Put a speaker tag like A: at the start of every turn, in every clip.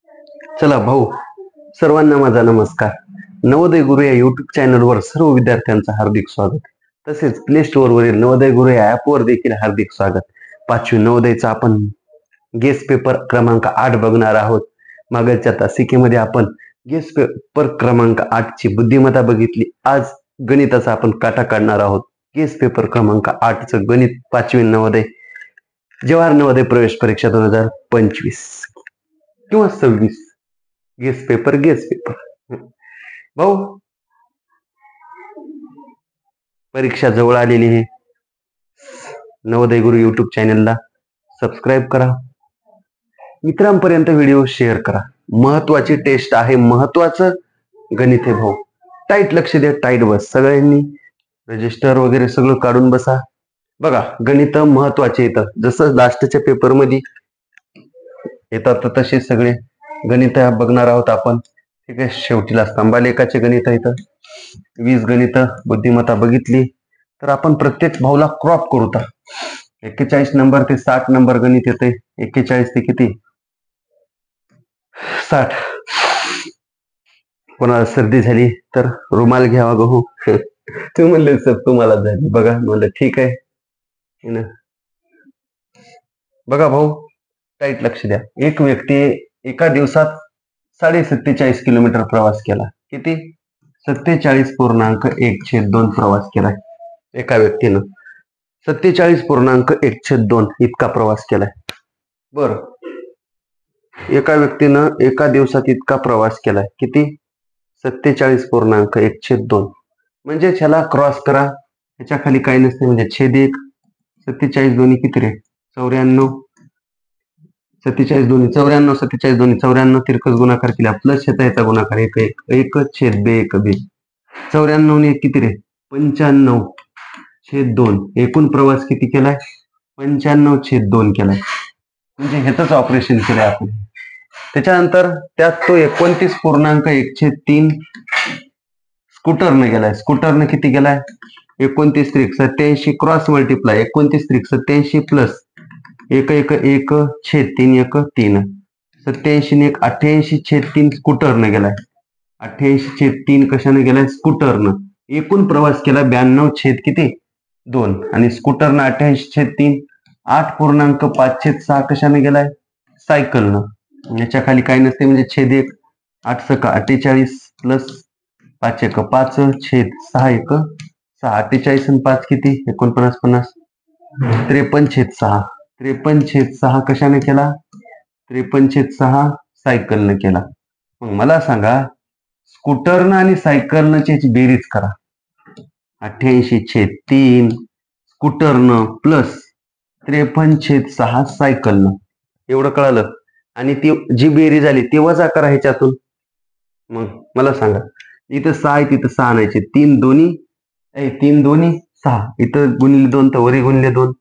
A: चला भाऊ, सर्वांना माझा नमस्कार. नवोदय गुरु या युट्यूब चॅनलवर सर्व विद्यार्थ्यांचं हार्दिक स्वागत. तसेच प्ले स्टोअर वरील नवोदय गुरु या ॲपवर देखील हार्दिक स्वागत. पाचवी नवोदयचा आपण गेस पेपर क्रमांक 8 बघणार आहोत. मागच्या तासिकेमध्ये आपण गेस पेपर क्रमांक 8 ची बुद्धिमत्ता बघितली. आज गणिताचा आपण काटा काढणार आहोत. गेस पेपर क्रमांक 8 चं गणित, पाचवी नवोदय, जवाहर नवोदय प्रवेश परीक्षा 2025 किंवा 26. गेस पेपर भाऊ, परीक्षा जवळ आलेली आहे. नवोदय गुरु युट्यूब चॅनलला सबस्क्राईब करा, मित्रांपर्यंत व्हिडिओ शेअर करा. महत्वाची टेस्ट आहे, महत्वाचं गणित आहे भाऊ. टाईट लक्ष द्या, टाईट बस. सगळ्यांनी रजिस्टर वगैरे सगळं काढून बसा. बघा, गणित महत्वाचे येतं. जसं लास्टच्या पेपर मध्ये येतात तसे सगळे गणित बघणार आहोत आपण. ठीक आहे. शेवटीला स्तंभालेखाचे गणित इथं 20 गणित बुद्धिमत्ता बघितली. तर आपण प्रत्येक भाऊला क्रॉप करू. 41 नंबर ते 60 नंबर गणित येते. 41 ते किती 60. कोणाला सर्दी झाली तर रुमाल घ्यावा गहू. तुम्ही म्हणले सर तुम्हाला झाली. बघा, म्हणलं ठीक आहे. बघा भाऊ, टाईट लक्ष द्या. एक व्यक्ती एका दिवसात 47.5 किलोमीटर प्रवास केला. किती? 47.1/2 प्रवास केलाय. एका व्यक्तीनं 47.1/2 इतका प्रवास केलाय. बर, एका व्यक्तीनं एका दिवसात इतका प्रवास केलाय. किती? 47.1/2. म्हणजे ह्याला क्रॉस करा. ह्याच्या खाली काही नसते, म्हणजे छेद 1. 47 दोन्ही किती रे? 94. 47 दोन्ही 94. 47 दोन्ही 94. तिरकस गुणाकार केला, प्लस येता गुणाकार 1 छेद 2. 94 ने किती रे? 95/2. एकूण प्रवास किती केलाय? 95/2 केलाय. म्हणजे ह्याच ऑपरेशन केलंय आपण. त्याच्यानंतर त्यात तो 29.1/3 स्कूटरने गेलाय. स्कूटरने किती गेलाय? 29 त्रिक 87 क्रॉस मल्टिप्लाय 29 त्रिक 87 प्लस 1 छेद 3 3. 87 ने 88/3 स्कूटरने गेलाय. 88/3 कशाने गेलाय? स्कूटरनं. एकूण प्रवास केला 92 छेद किती 2. आणि स्कूटरनं 88/3 8.5/6 कशाने गेलाय? सायकलनं. याच्या खाली काही नसते, म्हणजे छेद 1. 8 सका 48 प्लस 5 1 5 छेद 6 1 6. 48 आणि 5 किती? 49 50. 53/6. 53/6 कशाने केला? 53/6 सायकलनं केला. मग मला सांगा, स्कूटरनं आणि सायकलनं ची बेरीज करा. 88/3 स्कूटरनं प्लस 53/6 सायकलनं. एवढं कळालं. आणि ती जी बेरीज झाली ती वजा करा ह्याच्यातून. मग मला सांगा, इथं 6 आहे, तिथं 6 आणायचे. 3 दोन्ही 6. इथं गुणिले 2 तर वरी गुणिले 2.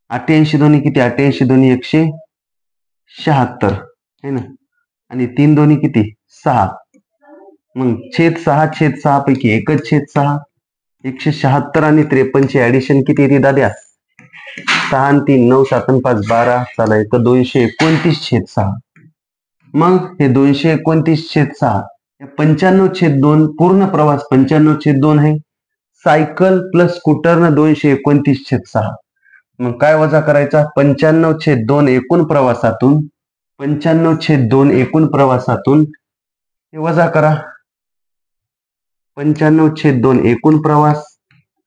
A: 88 दोन्ही किती? 88 दोन्ही 176 है ना. आणि 3 दोन्ही किती? 6. मग छेद 6 पैकी 1 छेद 6. 176 आणि 53 ची ऍडिशन किती येते दाद्या? 6 आणि 3 9 7 आणि 5 12. चला, इथं 229/6. मग हे 229/6 95/2 पूर्ण प्रवास 95/2 आहे. सायकल प्लस स्कूटरनं 229/6. मग काय वजा करायचा? 95/2 एकूण प्रवासातून. 95/2 एकूण प्रवासातून हे वजा करा. 95/2 एकूण प्रवास,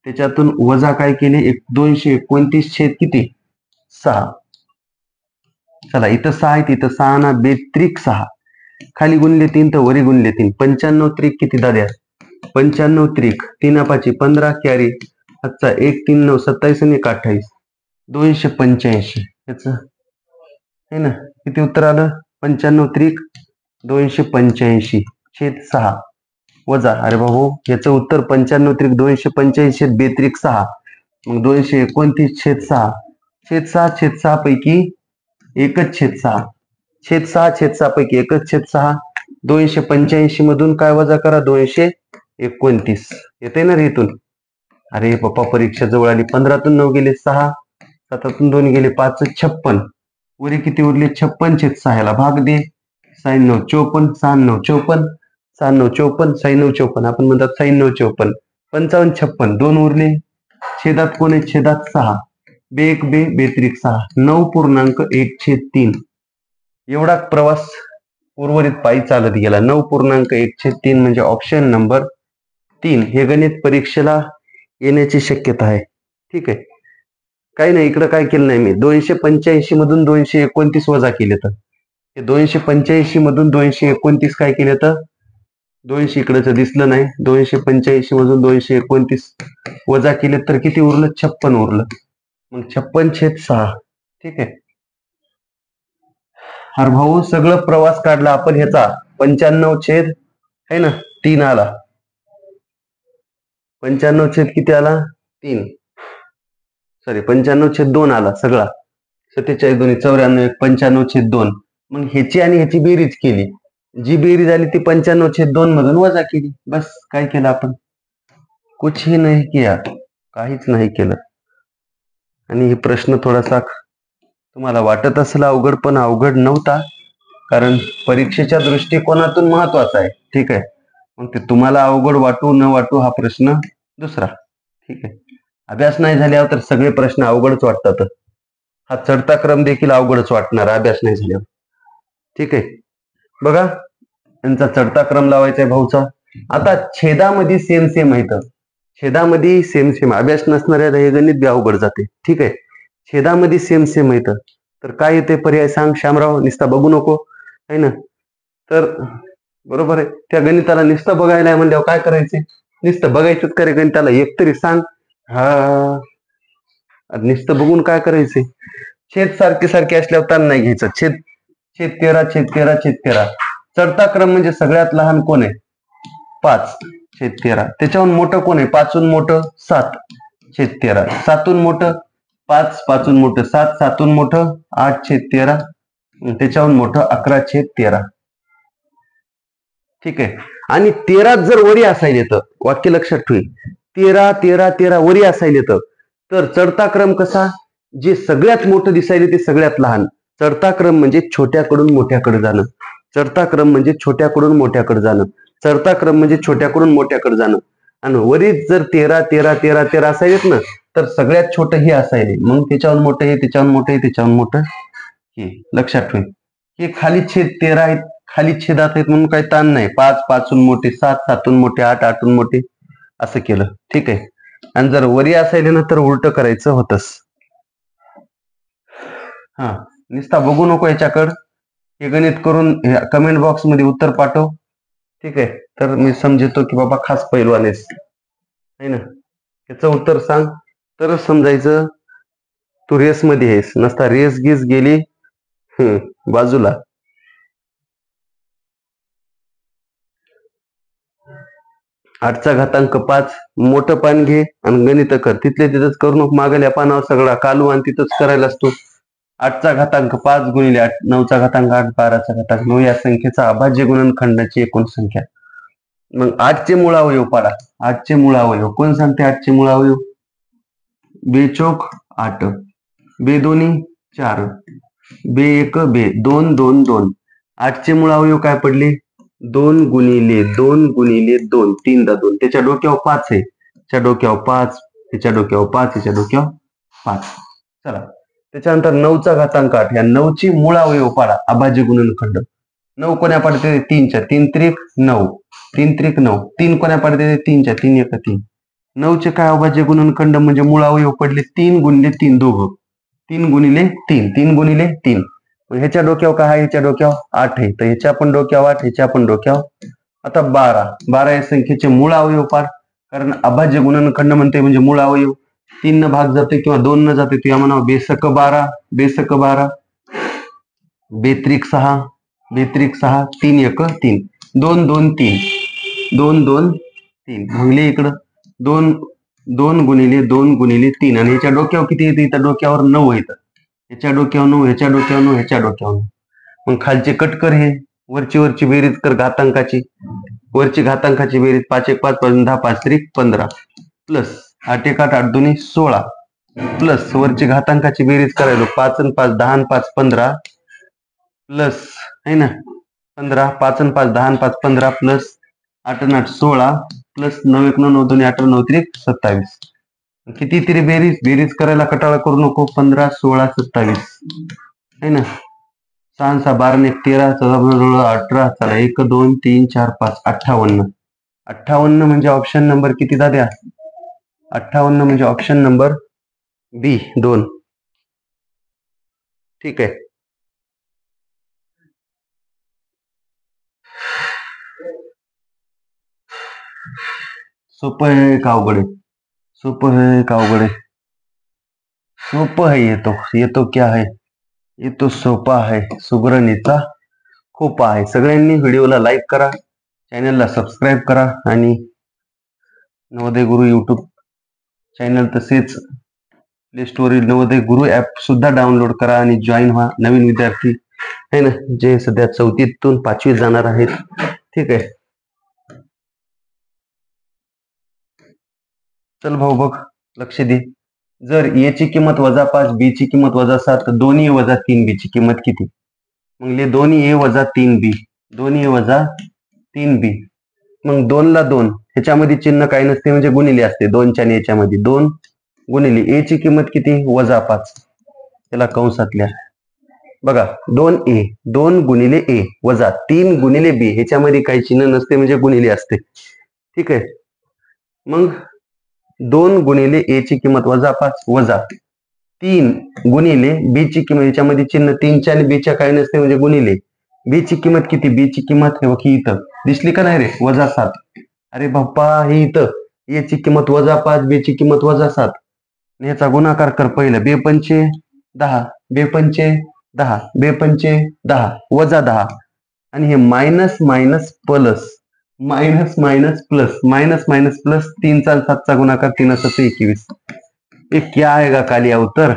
A: त्याच्यातून वजा काय केले? 229 छेद किती 6. चला, इथं 6 आहे, तिथं 6 ना 2 त्रिक 6. खाली गुणले 3 तर वरी गुणले 3. 95 त्रिक किती दाद्या? 95 त्रिक 3 5 15 कॅरी 1 3 9 27 आणि 1 28 285. याच है ना. किती उत्तर आलं? 95 त्रिक 285 छेद 6 वजा. अरे बाबू, याचं उत्तर 95 त्रिक 285 छेद 2 त्रिक 6. मग 229/6 छेद 6 पैकी 1 छेद 6. छेद 6 पैकी 1 छेद 6. 285 मधून काय वजा करा? 229. येते ना रे इथून? अरे पप्पा, परीक्षा जवळ आली. 15तून 9 गेले 6. 7तून 2 गेले 5 56. वरी किती उरले? 56/6. ह्याला भाग दे. 96 54 96 54 96 54 96 54 आपण म्हणतात 96 54 55 56 दोन उरले छेदात कोण आहे छेदात 6 बे एक बे बेत्रिक 6 9.1/3 एवढा प्रवास उर्वरित पायी चालत गेला 9.1/3 म्हणजे ऑप्शन नंबर 3 हे गणित परीक्षेला येण्याची शक्यता आहे. ठीक आहे, काही नाही इकडं काय केलं नाही मी 285 मधून 229 वजा केले तर 285 मधून 229 काय केले तर 200 इकडचं दिसलं नाही 285 मधून 229 वजा केले तर किती उरलं 56 उरलं मग 56/6. ठीक आहे, अरे भाऊ सगळं प्रवास काढला आपण ह्याचा 95 आहे ना 3 आला 95 किती आला 3 सॉरी 95/2 आला सगळा 47 2 94 95/2 मग ह्याची आणि ह्याची बेरीज केली जी बेरीज आली ती 95/2 मधून वजा केली बस काय केलं आपण कुछ ही नाही किया काहीच नाही केलं. आणि हे प्रश्न थोडासा तुम्हाला वाटत असेल अवघड पण अवघड नव्हता कारण परीक्षेच्या दृष्टिकोनातून महत्वाचा आहे. ठीक आहे, मग ते तुम्हाला अवघड वाटू न वाटू हा प्रश्न दुसरा. ठीक आहे, अभ्यास नाही झाल्यावर तर सगळे प्रश्न अवघडच वाटतात. हा चढता क्रम देखील अवघडच वाटणार अभ्यास नाही झाल्यावर. ठीक आहे, बघा यांचा चढता क्रम लावायचा आहे भाऊचा. आता छेदामध्ये सेम सेम आहे तर छेदामध्ये सेम सेम अभ्यास नसणाऱ्या हे गणित बी अवघड जाते. ठीक आहे, छेदामध्ये सेम सेम आहे तर काय येते पर्याय सांग श्यामराव नुसता बघू नको आहे ना. तर बरोबर आहे त्या गणिताला नुसतं बघायला म्हणल्यावर काय करायचे नुसतं बघायचंच करे गणिताला एक तरी सांग. हा नुसतं बघून काय करायचे छेद सारखे सारखे असल्यावर ताण नाही घ्यायचं. छेद छेद 13 चढता क्रम म्हणजे सगळ्यात लहान कोण आहे 5/13 त्याच्याहून मोठं कोण आहे 5हून मोठं 7/13 7हून मोठं 5 5हून मोठं 7 7हून मोठं 8/13 त्याच्याहून मोठं 11/13. ठीक आहे, आणि 13 जर वरी असायले तर वाक्य लक्षात ठेवी 13 13 13 वरी असायले तर चढता क्रम कसा जे सगळ्यात मोठं दिसायले ते सगळ्यात लहान. चढता क्रम म्हणजे छोट्याकडून मोठ्याकडे जाणं. चढता क्रम म्हणजे छोट्याकडून मोठ्याकडे जाणं. चढता क्रम म्हणजे छोट्याकडून मोठ्याकडे जाणं. आणि वरीच जर 13 13 13 13 असायलेत ना तर सगळ्यात छोटं हे असायले मग त्याच्याहून मोठं हे त्याच्याहून मोठं हे त्याच्याहून मोठं हे लक्षात ठेवी. हे खाली छेद 13 आहेत खाली छेदात आहेत म्हणून काही ताण नाही 5 5हून मोठे 7 7हून मोठे 8 8हून मोठे असं केलं. ठीक आहे, आणि जर वरी असायले ना तर उलट करायचं होतंच. हा नुसता बघू नको याच्याकडं हे गणित करून कमेंट बॉक्स मध्ये उत्तर पाठव. ठीक आहे, तर मी समजतो की बाबा खास पैलवान आहेस है ना याचं उत्तर सांग तरच समजायचं तू रेस मध्ये आहेस नसता रेस गीस गेली बाजूला. आठचा घातांक 5 मोठं पान घे आणि गणित कर तिथले तिथंच करू नको मागल्या पानावर सगळा कालू आणि तिथंच करायला असतो. 8चा घातांक 5 गुणिले 8 9चा घातांक 8 12चा घातांक 9 या संख्येचा अभाज्य गुणनखंडाची एकूण संख्या. मग 8चे मूळ अवयव पाडा 8चे मूळ अवयव कोण सांगते 8चे मूळ अवयव बेचोक 8 बे दोन्ही 4 बे एक बे 2 2 2 8चे मूळ अवयव काय पडले 2 गुणिले 2 गुणिले 2 3 दा 2 त्याच्या डोक्यावर 5 आहे त्याच्या डोक्यावर 5 त्याच्या डोक्यावर 5 त्याच्या डोक्यावर 5. चला त्याच्यानंतर 9चा घातांक 8 या 9ची मूळ अवयव पाडा अभाज्य गुणनखंड 9 कोण्या पाडते 3च्या 3 त्रिक 9 3 त्रिक 9 3 कोण्या पाडते 3च्या 3 एक 3 9चे काय अभाज्य गुणनखंड म्हणजे मूळ अवयव पडले 3 गुणिले 3 दोघं 3 गुणिले 3 3 गुणिले 3 ह्याच्या डोक्यावर काय आहे ह्याच्या डोक्यावर 8 आहे तर ह्याच्या पण डोक्यावर 8 ह्याच्या पण डोक्यावर आता 12 या संख्येचे मूळ अवयव पाड कारण अभाज्य गुणनखंड म्हणते म्हणजे मूळ अवयव 3 न भाग जाते किंवा 2 न जाते तू या म्हणा बेसक 12 बेत्रिक 6 3 एक 3 2 2 3 2 2 3 म्हणले इकडं 2 2 गुणिले 2 गुणिले 3 आणि ह्याच्या डोक्यावर किती येते इथं डोक्यावर 9 येतं ह्याच्या डोक्यावर 9 ह्याच्या डोक्यावर 9 ह्याच्या डोक्यावर 9 मग खालचे कट कर हे वरची बेरीज कर घातांकाची वरची घातांकाची बेरीज 5 1 5 5 10 5 त्रिक 15 प्लस 8 1 8 8 2 16 प्लस वरची घातांकाची बेरीज करायलो 5 आणि 5 10 आणि 5 15 प्लस है ना 15, 5 आणि 5 10 आणि 5 15 प्लस 8 आणि 8 16 प्लस 9 1 9 9 2 18 9 3 27. किती तरी बेरीज करायला कटाळा करू नको. 15 16 27 है ना. 6 6 12 1 13 14 18. चला 1 2 3 4 5 58. 58 म्हणजे ऑप्शन नंबर किती दाद्या? 58 म्हणजे ऑप्शन नंबर बी 2. ठीक आहे. सोपं आहे का अवघड आहे? सोपं है का अवघड आहे? सोपं है. येतो क्या है? ये तो सोपा है. सुगरणीचा खोपा आहे. सगळ्यांनी व्हिडिओला लाईक करा, चॅनलला सबस्क्राईब करा आणि नवोदय गुरु यूट्यूब चॅनल तसेच प्ले स्टोअर नवोदय गुरु ॲप सुद्धा डाउनलोड करा आणि जॉईन व्हा. नवीन विद्यार्थी आहे ना, जे सध्या 4थीतून 5वीत जाणार आहेत. ठीक आहे. चल भाऊ बघ, लक्ष दे. जर ए ची किंमत -5, बी ची किंमत -7, दोन्ही वजा 3b ची किंमत किती? मग दोन्ही ए वजा 3b, दोन्ही ए वजा 3b. मग 2 ला 2 ह्याच्यामध्ये चिन्ह काही नसते म्हणजे गुणिले असते. 2च्या आणि याच्यामध्ये 2 गुणिले ए ची किंमत किती? -5. त्याला कंसातल्या बघा 2a 2 गुणिले ए वजा 3 गुणिले बी ह्याच्यामध्ये काही चिन्ह नसते म्हणजे गुणिले असते. ठीक आहे. मग 2 गुणिले ए ची किंमत -5 वजा 3 गुणिले बी ची किंमत, याच्यामध्ये चिन्ह 3च्या आणि बीच्या काही नसते म्हणजे गुणिले. बी ची किंमत किती? बी ची किंमत हे बघ इथं दिसली का नाही रे? -7. अरे बाप्पा हे इथं ए ची किंमत -5, बी ची किंमत -7. याचा गुणाकार कर पहिलं. 2 पंचे 10, 2 पंचे 10, 2 पंचे 10 वजा 10 आणि हे minus minus plus minus minus plus minus minus plus 3 चा 7 चा गुणाकार 3 7 21. ये क्या आएगा कालिया उत्तर?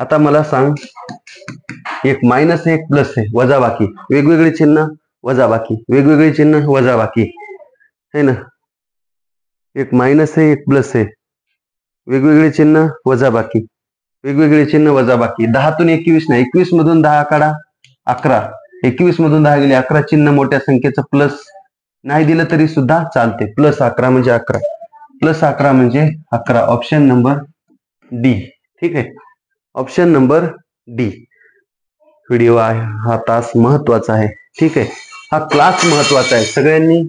A: आता मला सांग, एक मायनस एक प्लस आहे, वजा बाकी वेगवेगळे चिन्ह, वजा बाकी वेगवेगळे चिन्ह, वजा बाकी है ना. एक मायनस आहे एक प्लस आहे, वेगवेगळे चिन्ह, वजा बाकी वेगवेगळे चिन्ह, वजा बाकी. 10 तून 21 नाही, 21 मधून 10 काढा 11, 21 मधून 10 गेले 11. चिन्ह मोठ्या संख्येचं प्लस नाही दिलं तरी सुद्धा चालते. +11 म्हणजे 11, +11 म्हणजे 11. Option number D. ठीक आहे, ऑप्शन नंबर डी. व्हिडिओ आहे हा तास महत्वाचा आहे. ठीक आहे, हा क्लास महत्वाचा आहे. सगळ्यांनी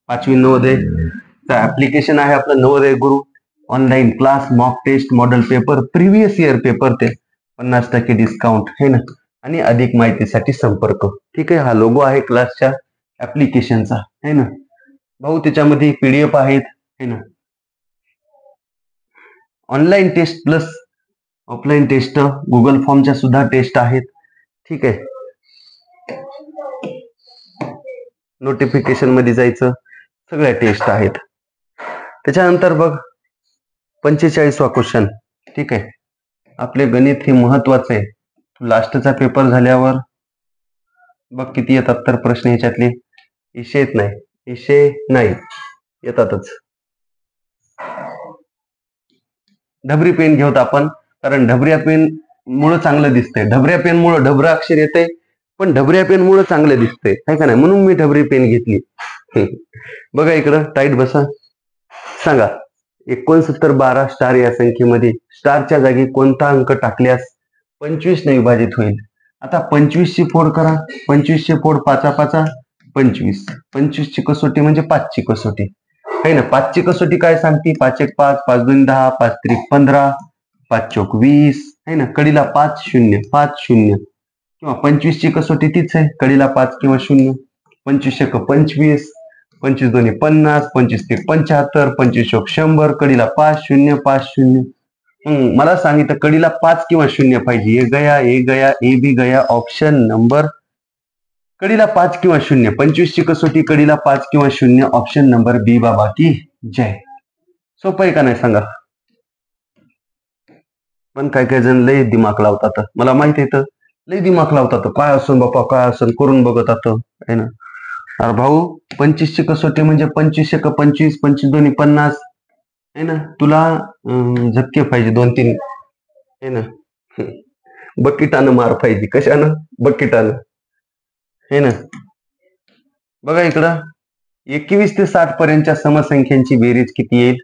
A: 5वी नवोदयचा ऍप्लिकेशन आहे आपलं Navodaya Guru. Online class, mock test, model paper, previous year paper ते 50% डिस्काउंट है ना. आणि अधिक माहितीसाठी संपर्क. ठीक आहे, हा लोगो आहे क्लासच्या ऍप्लिकेशनचा है ना भाऊ. त्याच्यामध्ये PDF आहेत है ना. Online test plus offline test, Google फॉर्मच्या सुद्धा टेस्ट आहेत. ठीक आहे, नोटिफिकेशन मध्ये जायचं, सगळ्या टेस्ट आहेत. त्याच्यानंतर बघ 45वा क्वेश्चन. ठीक आहे, आपले गणित हे महत्वाचे आहे. लास्टचा पेपर झाल्यावर बघ किती येतात तर प्रश्न ह्याच्यातले. विषय येत नाही, विषय नाही येतातच. ढबरी पेन घेऊत आपण, कारण ढबऱ्या पेन मुळे चांगलं दिसतंय. ढबऱ्या पेन मुळे ढबरा अक्षर येते, पण ढबऱ्या पेन मुळे चांगलं दिसतंय आहे का नाही, म्हणून मी ढबरी पेन घेतली. बघा इकडं टाईट बसा. सांगा 69 12 स्टार या संख्येमध्ये स्टारच्या जागी कोणता अंक टाकल्यास 25 ने विभाजित होईल? आता 25 ची फोड करा. 25 ची फोड 5 5 25. 25 ची कसोटी म्हणजे 5 ची कसोटी है ना. 5 ची कसोटी काय सांगते? 5 1 5, 5 2 10, 5 3 15, 5 4 20 है ना. कडीला 5 0 5 0 किंवा 25 ची कसोटी तीच आहे, कडीला 5 किंवा 0. 25 1 25, 25 2 50, 25 3 75, 25 100, कडीला 5 0 5 0. मला सांगितलं कडीला 5 किंवा 0 पाहिजे. ए गया A B Gaya. Option number कडीला 5 किंवा 0. 25 ची कसोटी कडीला 5 किंवा 0. ऑप्शन नंबर बी बाबा की जय. सोपं आहे का नाही सांगा? पण काय काय जण लय दिमाग लावतात, मला माहिती आहे, लय दिमाग लावतात. काय असून बापा काय असून करून बघत आहे ना. अरे भाऊ 25 ची कसोटी म्हणजे 25 1 25, 25 2 50 है ना. तुला झटके पाहिजे 2 3 है ना. बकिटानं मार पाहिजे. कशानं? बकिटानं, हे ना. बघा इकडं 21 ते 60 पर्यंतच्या समसंख्यांची बेरीज किती येईल?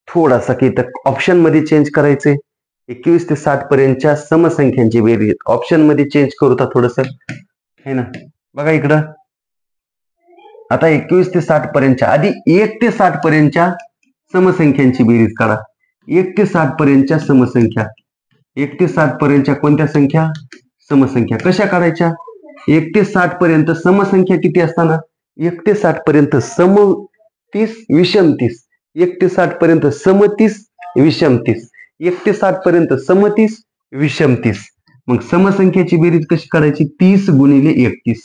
A: थोडासा की तर ऑप्शन मध्ये चेंज करायचे. 21 ते 60 पर्यंतच्या समसंख्यांची बेरीज ऑप्शन मध्ये चेंज करू तर थोडस, है ना. बघा इकडं आता 21 ते 60 पर्यंतच्या आधी 1 ते 60 पर्यंतच्या समसंख्यांची बेरीज काढा. 1 ते 60 पर्यंतच्या समसंख्या, 1 ते 60 पर्यंतच्या कोणत्या संख्या? समसंख्या. कशा काढायच्या? 1 ते 60 पर्यंत समसंख्या किती असताना? 1 ते 60 पर्यंत सम 30 विषम 30. 1 ते 60 पर्यंत सम 30 विषम 30. 1 ते 60 पर्यंत सम 30 विषम 30. मग समसंख्याची बेरीज कशी काढायची? 30 गुणिले 31.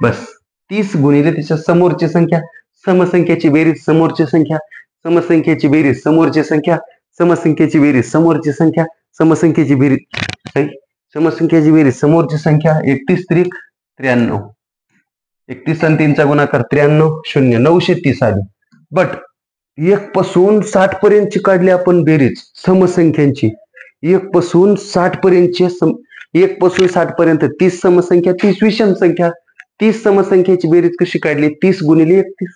A: बस 30 गुणिले त्याच्या समोरची संख्या. समसंख्याची बेरीज समोरची संख्या, समसंख्याची बेरीज समोरची संख्या, समसंख्याची बेरीज समोरची संख्या, समसंख्याची बेरीज समसंख्याची बेरीज समोरची संख्या. 31 त्रिक 93. 31 आणि 3चा गुणाकार 93, 0, 930 आली. बट 1 पासून 60 पर्यंतची काढली आपण बेरीज समसंख्यांची. 1 पासून 60 पर्यंतची 1 पासून 60 पर्यंत 30 समसंख्या, 30 विषम संख्या. 30 समसंख्याची बेरीज कशी काढली? 30 गुणिले 31.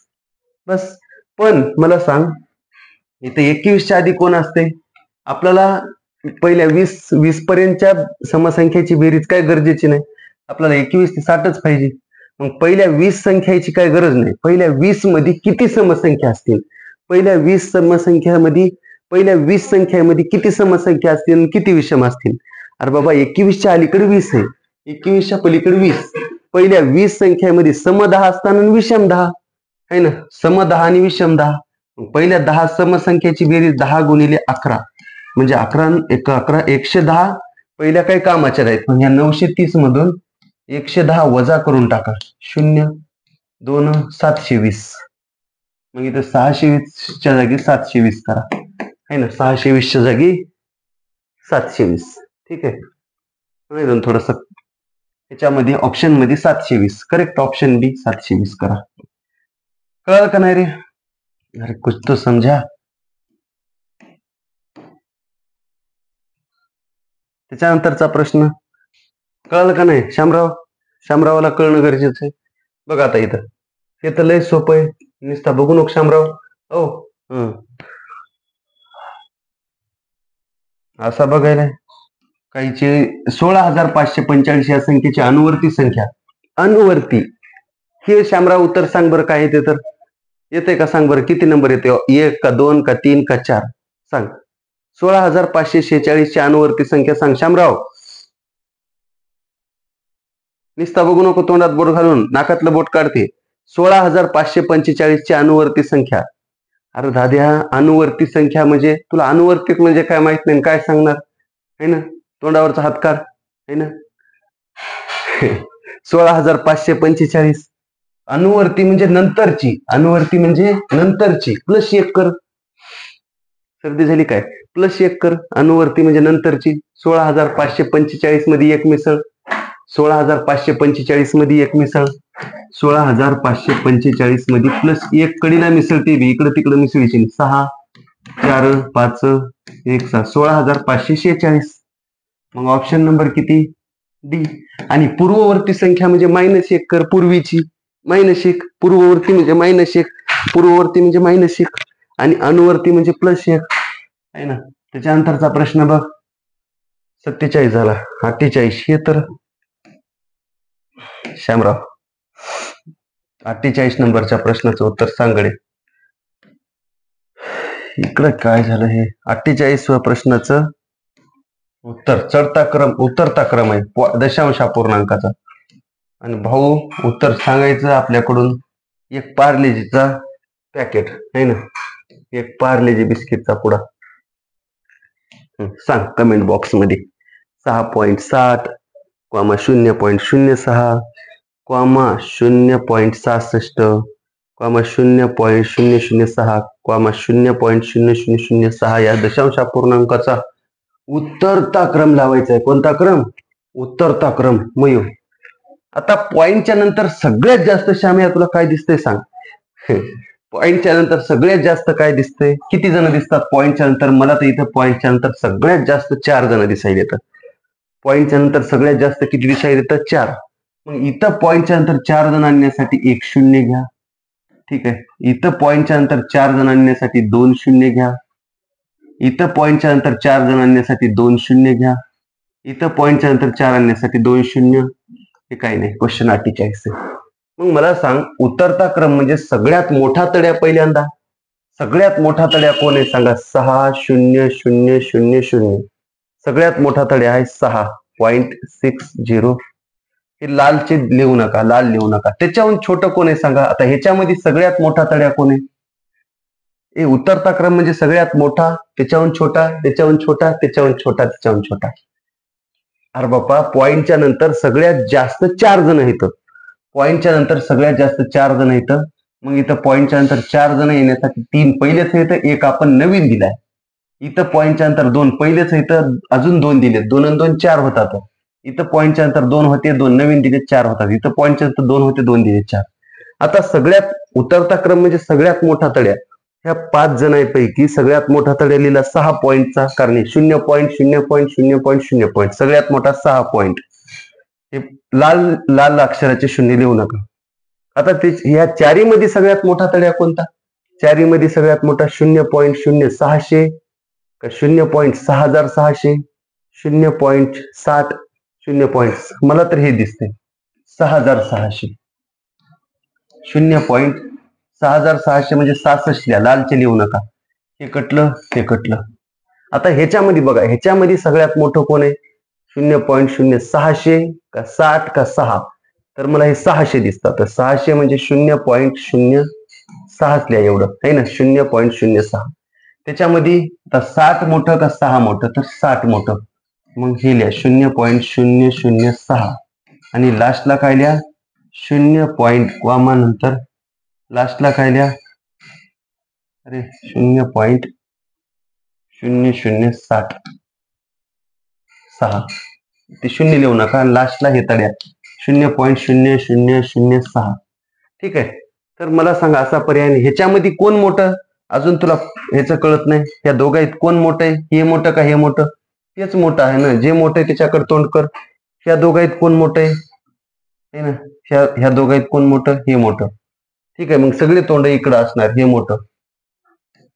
A: बस. पण मला सांग इथे 21च्या आधी कोण असते? आपल्याला पहिल्या 20 पर्यंतच्या समसंख्याची बेरीज काय गरजेची नाही. आपल्याला 21 ते 60च पाहिजे. मग पहिल्या 20 संख्याची काय गरज नाही. पहिल्या 20 मध्ये किती समसंख्या असतील? पहिल्या 20 समसंख्यामध्ये किती समसंख्या असतील, किती विषम असतील? अरे बाबा 21च्या अलीकडे 20 आहे, 21च्या पलीकडे 20. पहिल्या 20 संख्यामध्ये सम 10 असताना विषम 10 आहे ना. सम 10 आणि विषम 10. पहिल्या 10 समसंख्याची बेरीज 10 गुणिले 11 म्हणजे 11 110 पहिल्या काही कामाच्या नाहीत. म्हणजे 930 मधून 110 वजा करून टाका. 0 2 720. मग इथं 620च्या जागी 720 करा, है ना. 620च्या जागी 720. ठीक आहे. थोडस याच्यामध्ये ऑप्शन मध्ये 720 करेक्ट. ऑप्शन बी 720 करा. कळलं का नाही रे? अरे कुछ तो समजा. त्याच्यानंतरचा प्रश्न कळलं का नाही? शामरावला कळणं गरजेचं आहे. बघा आता इथं हे तर लय सोपं आहे. नुसता बघू नको शामराव. असा बघायला काहीची 16,545 या संख्येची अनुवर्ती संख्या. अनुवर्ती हे शामराव उत्तर सांग बरं काय येते तर. येते का सांग बरं? किती नंबर येते? 1 का 2 का 3 का 4? सांग. 16,546 ची अनुवर्ती संख्या सांग शामराव. निस्ता बघू नको तोंडात बोट घालून, नाकातलं बोट काढते. 16,545 ची अनुवर्ती संख्या. अरे दाद्या अनुवर्ती संख्या म्हणजे तुला अनुवर्तित म्हणजे काय माहित नाही, काय सांगणार है ना. तोंडावरचा हात काढ है ना. 16,545 अनुवर्ती म्हणजे नंतरची. अनुवर्ती म्हणजे नंतरची. प्लस 1 कर. सर्दी झाली काय? प्लस 1 कर. अनुवर्ती म्हणजे नंतरची. 16,545 मध्ये एक मिसळ. 16,545 मध्ये एक मिसळ. 16,545 मध्ये प्लस 1 कडीला मिसळते बी. इकडे तिकडे मिसळीची. 6 4 5 1 6 16,546. मग ऑप्शन नंबर किती? डी. आणि पूर्ववर्ती संख्या म्हणजे -1 कर. पूर्वीची -1. पूर्ववर्ती म्हणजे -1. पूर्ववर्ती म्हणजे -1 आणि अनुवर्ती म्हणजे +1 आहे ना. त्याच्यानंतरचा प्रश्न बघ. 47 झाला. 48 हे तर शामराव 48 नंबरच्या प्रश्नाचं उत्तर सांगडे. इकडं काय झालं? हे 48व्या प्रश्नाचं उत्तर उतरता क्रम आहे दशांश अपूर्णांकाचा. आणि भाऊ उत्तर सांगायचं आपल्याकडून एक पार्लेजीचा पॅकेट आहे ना. एक पार्लेजी बिस्किटचा पुडा. सांग कमेंट बॉक्स मध्ये. 6.7 0.06 0.66 0.006 0.0006 या दशांश अपूर्णांकाचा उत्तरता क्रम लावायचा आहे. कोणता क्रम? उत्तरता क्रम. मयूर आता पॉइंटच्या नंतर सगळ्यात जास्त श्याम्या तुला काय दिसतंय सांग? पॉइंटच्या नंतर सगळ्यात जास्त काय दिसतंय? किती जण दिसतात पॉइंटच्या नंतर? मला तर इथं पॉइंटच्या नंतर सगळ्यात जास्त 4 जण दिसायला येतात. पॉईंटच्या नंतर सगळ्यात जास्त किती दिशा येतं 4. मग इथं पॉईंटच्या नंतर 4 जण आणण्यासाठी 1 0 घ्या. ठीक आहे. इथं पॉईंटच्या नंतर 4 जण आणण्यासाठी 2 0 घ्या. इथं पॉईंटच्या नंतर 4 जण आणण्यासाठी 2 0 घ्या. इथं पॉईंटच्या नंतर 4 आणण्यासाठी 2 0. हे काही नाही, क्वेश्चन 48 आहे. मग मला सांग, उतरता क्रम म्हणजे सगळ्यात मोठा तड्या पहिल्यांदा. सगळ्यात मोठा तड्या कोण आहे सांगा? 6 0 0 0 0. सगळ्यात मोठा तड्या आहे 6.60. हे लालचे लिहू नका, लाल लिहू नका. त्याच्याहून छोटं कोण आहे सांगा? आता ह्याच्यामध्ये सगळ्यात मोठा तड्या कोण आहे? हे उतरता क्रम म्हणजे सगळ्यात मोठा, त्याच्याहून छोटा, त्याच्याहून छोटा, त्याच्याहून छोटा, त्याच्याहून छोटा. अरे बापा, पॉईंटच्या नंतर सगळ्यात जास्त 4 जण येतं. पॉईंटच्या नंतर सगळ्यात जास्त 4 जण येतं. मग इथं पॉईंटच्या नंतर 4 जण येण्यासाठी 3 पहिलेच येतं, 1 आपण नवीन दिलाय. इथं पॉईंटच्या नंतर 2 पहिलेच येतं, अजून 2 दिले, 2 आणि 2 4 होतात. इथं पॉईंटच्या नंतर 2 होते, 2 नवीन दिले, 4 होतात. इथं पॉईंटच्या नंतर 2 होते, 2 दिले, 4. आता सगळ्यात उतरता क्रम म्हणजे सगळ्यात मोठा तड्या. ह्या 5 जणांपैकी सगळ्यात मोठा तड्या लिहिला 6 पॉईंटचा, कारण 0.0.0.0 सगळ्यात मोठा 6 पॉईंट. हे लाल लाल अक्षराचे शून्य लिहू नका. आता ते ह्या चारीमध्ये सगळ्यात मोठा तड्या कोणता? चारीमध्ये सगळ्यात मोठा 0.0600 का 0.6600, 0.60, 0. मला तर हे दिसते 6600. 0.6600 म्हणजे 66 लिहा, लालचे लिहू नका. हे कटलं, हे कटलं. आता ह्याच्यामध्ये बघा, ह्याच्यामध्ये सगळ्यात मोठं कोण आहे? 0.0600 का 60 का 6? तर मला हे 600 दिसतात. तर 600 म्हणजे 0.06 लिहा, एवढं आहे ना, 0.06. त्याच्यामध्ये आता 60 मोठं का 6 मोठं? तर 60 मोठं. मग हे लिहा 0.006 आणि लास्टला काय लिहा? 0. कॉमा नंतर लास्टला काय लिहा? अरे 0.0006. ते शून्य लिहू नका, लास्टला हे तड्या 0.0006. ठीक आहे. तर मला सांगा, असा पर्याय ह्याच्यामध्ये कोण मोठं? अजून तुला ह्याचं कळत नाही? या दोघांत कोण मोठं आहे? हे मोठं का हे मोठं? तेच मोठं आहे ना. जे मोठं आहे त्याच्याकडे तोंड कर. ह्या दोघांत कोण मोठं आहे? ना, ह्या दोघांत कोण मोठं? हे मोठं. ठीक आहे. मग सगळे तोंड इकडं असणार. हे मोठं,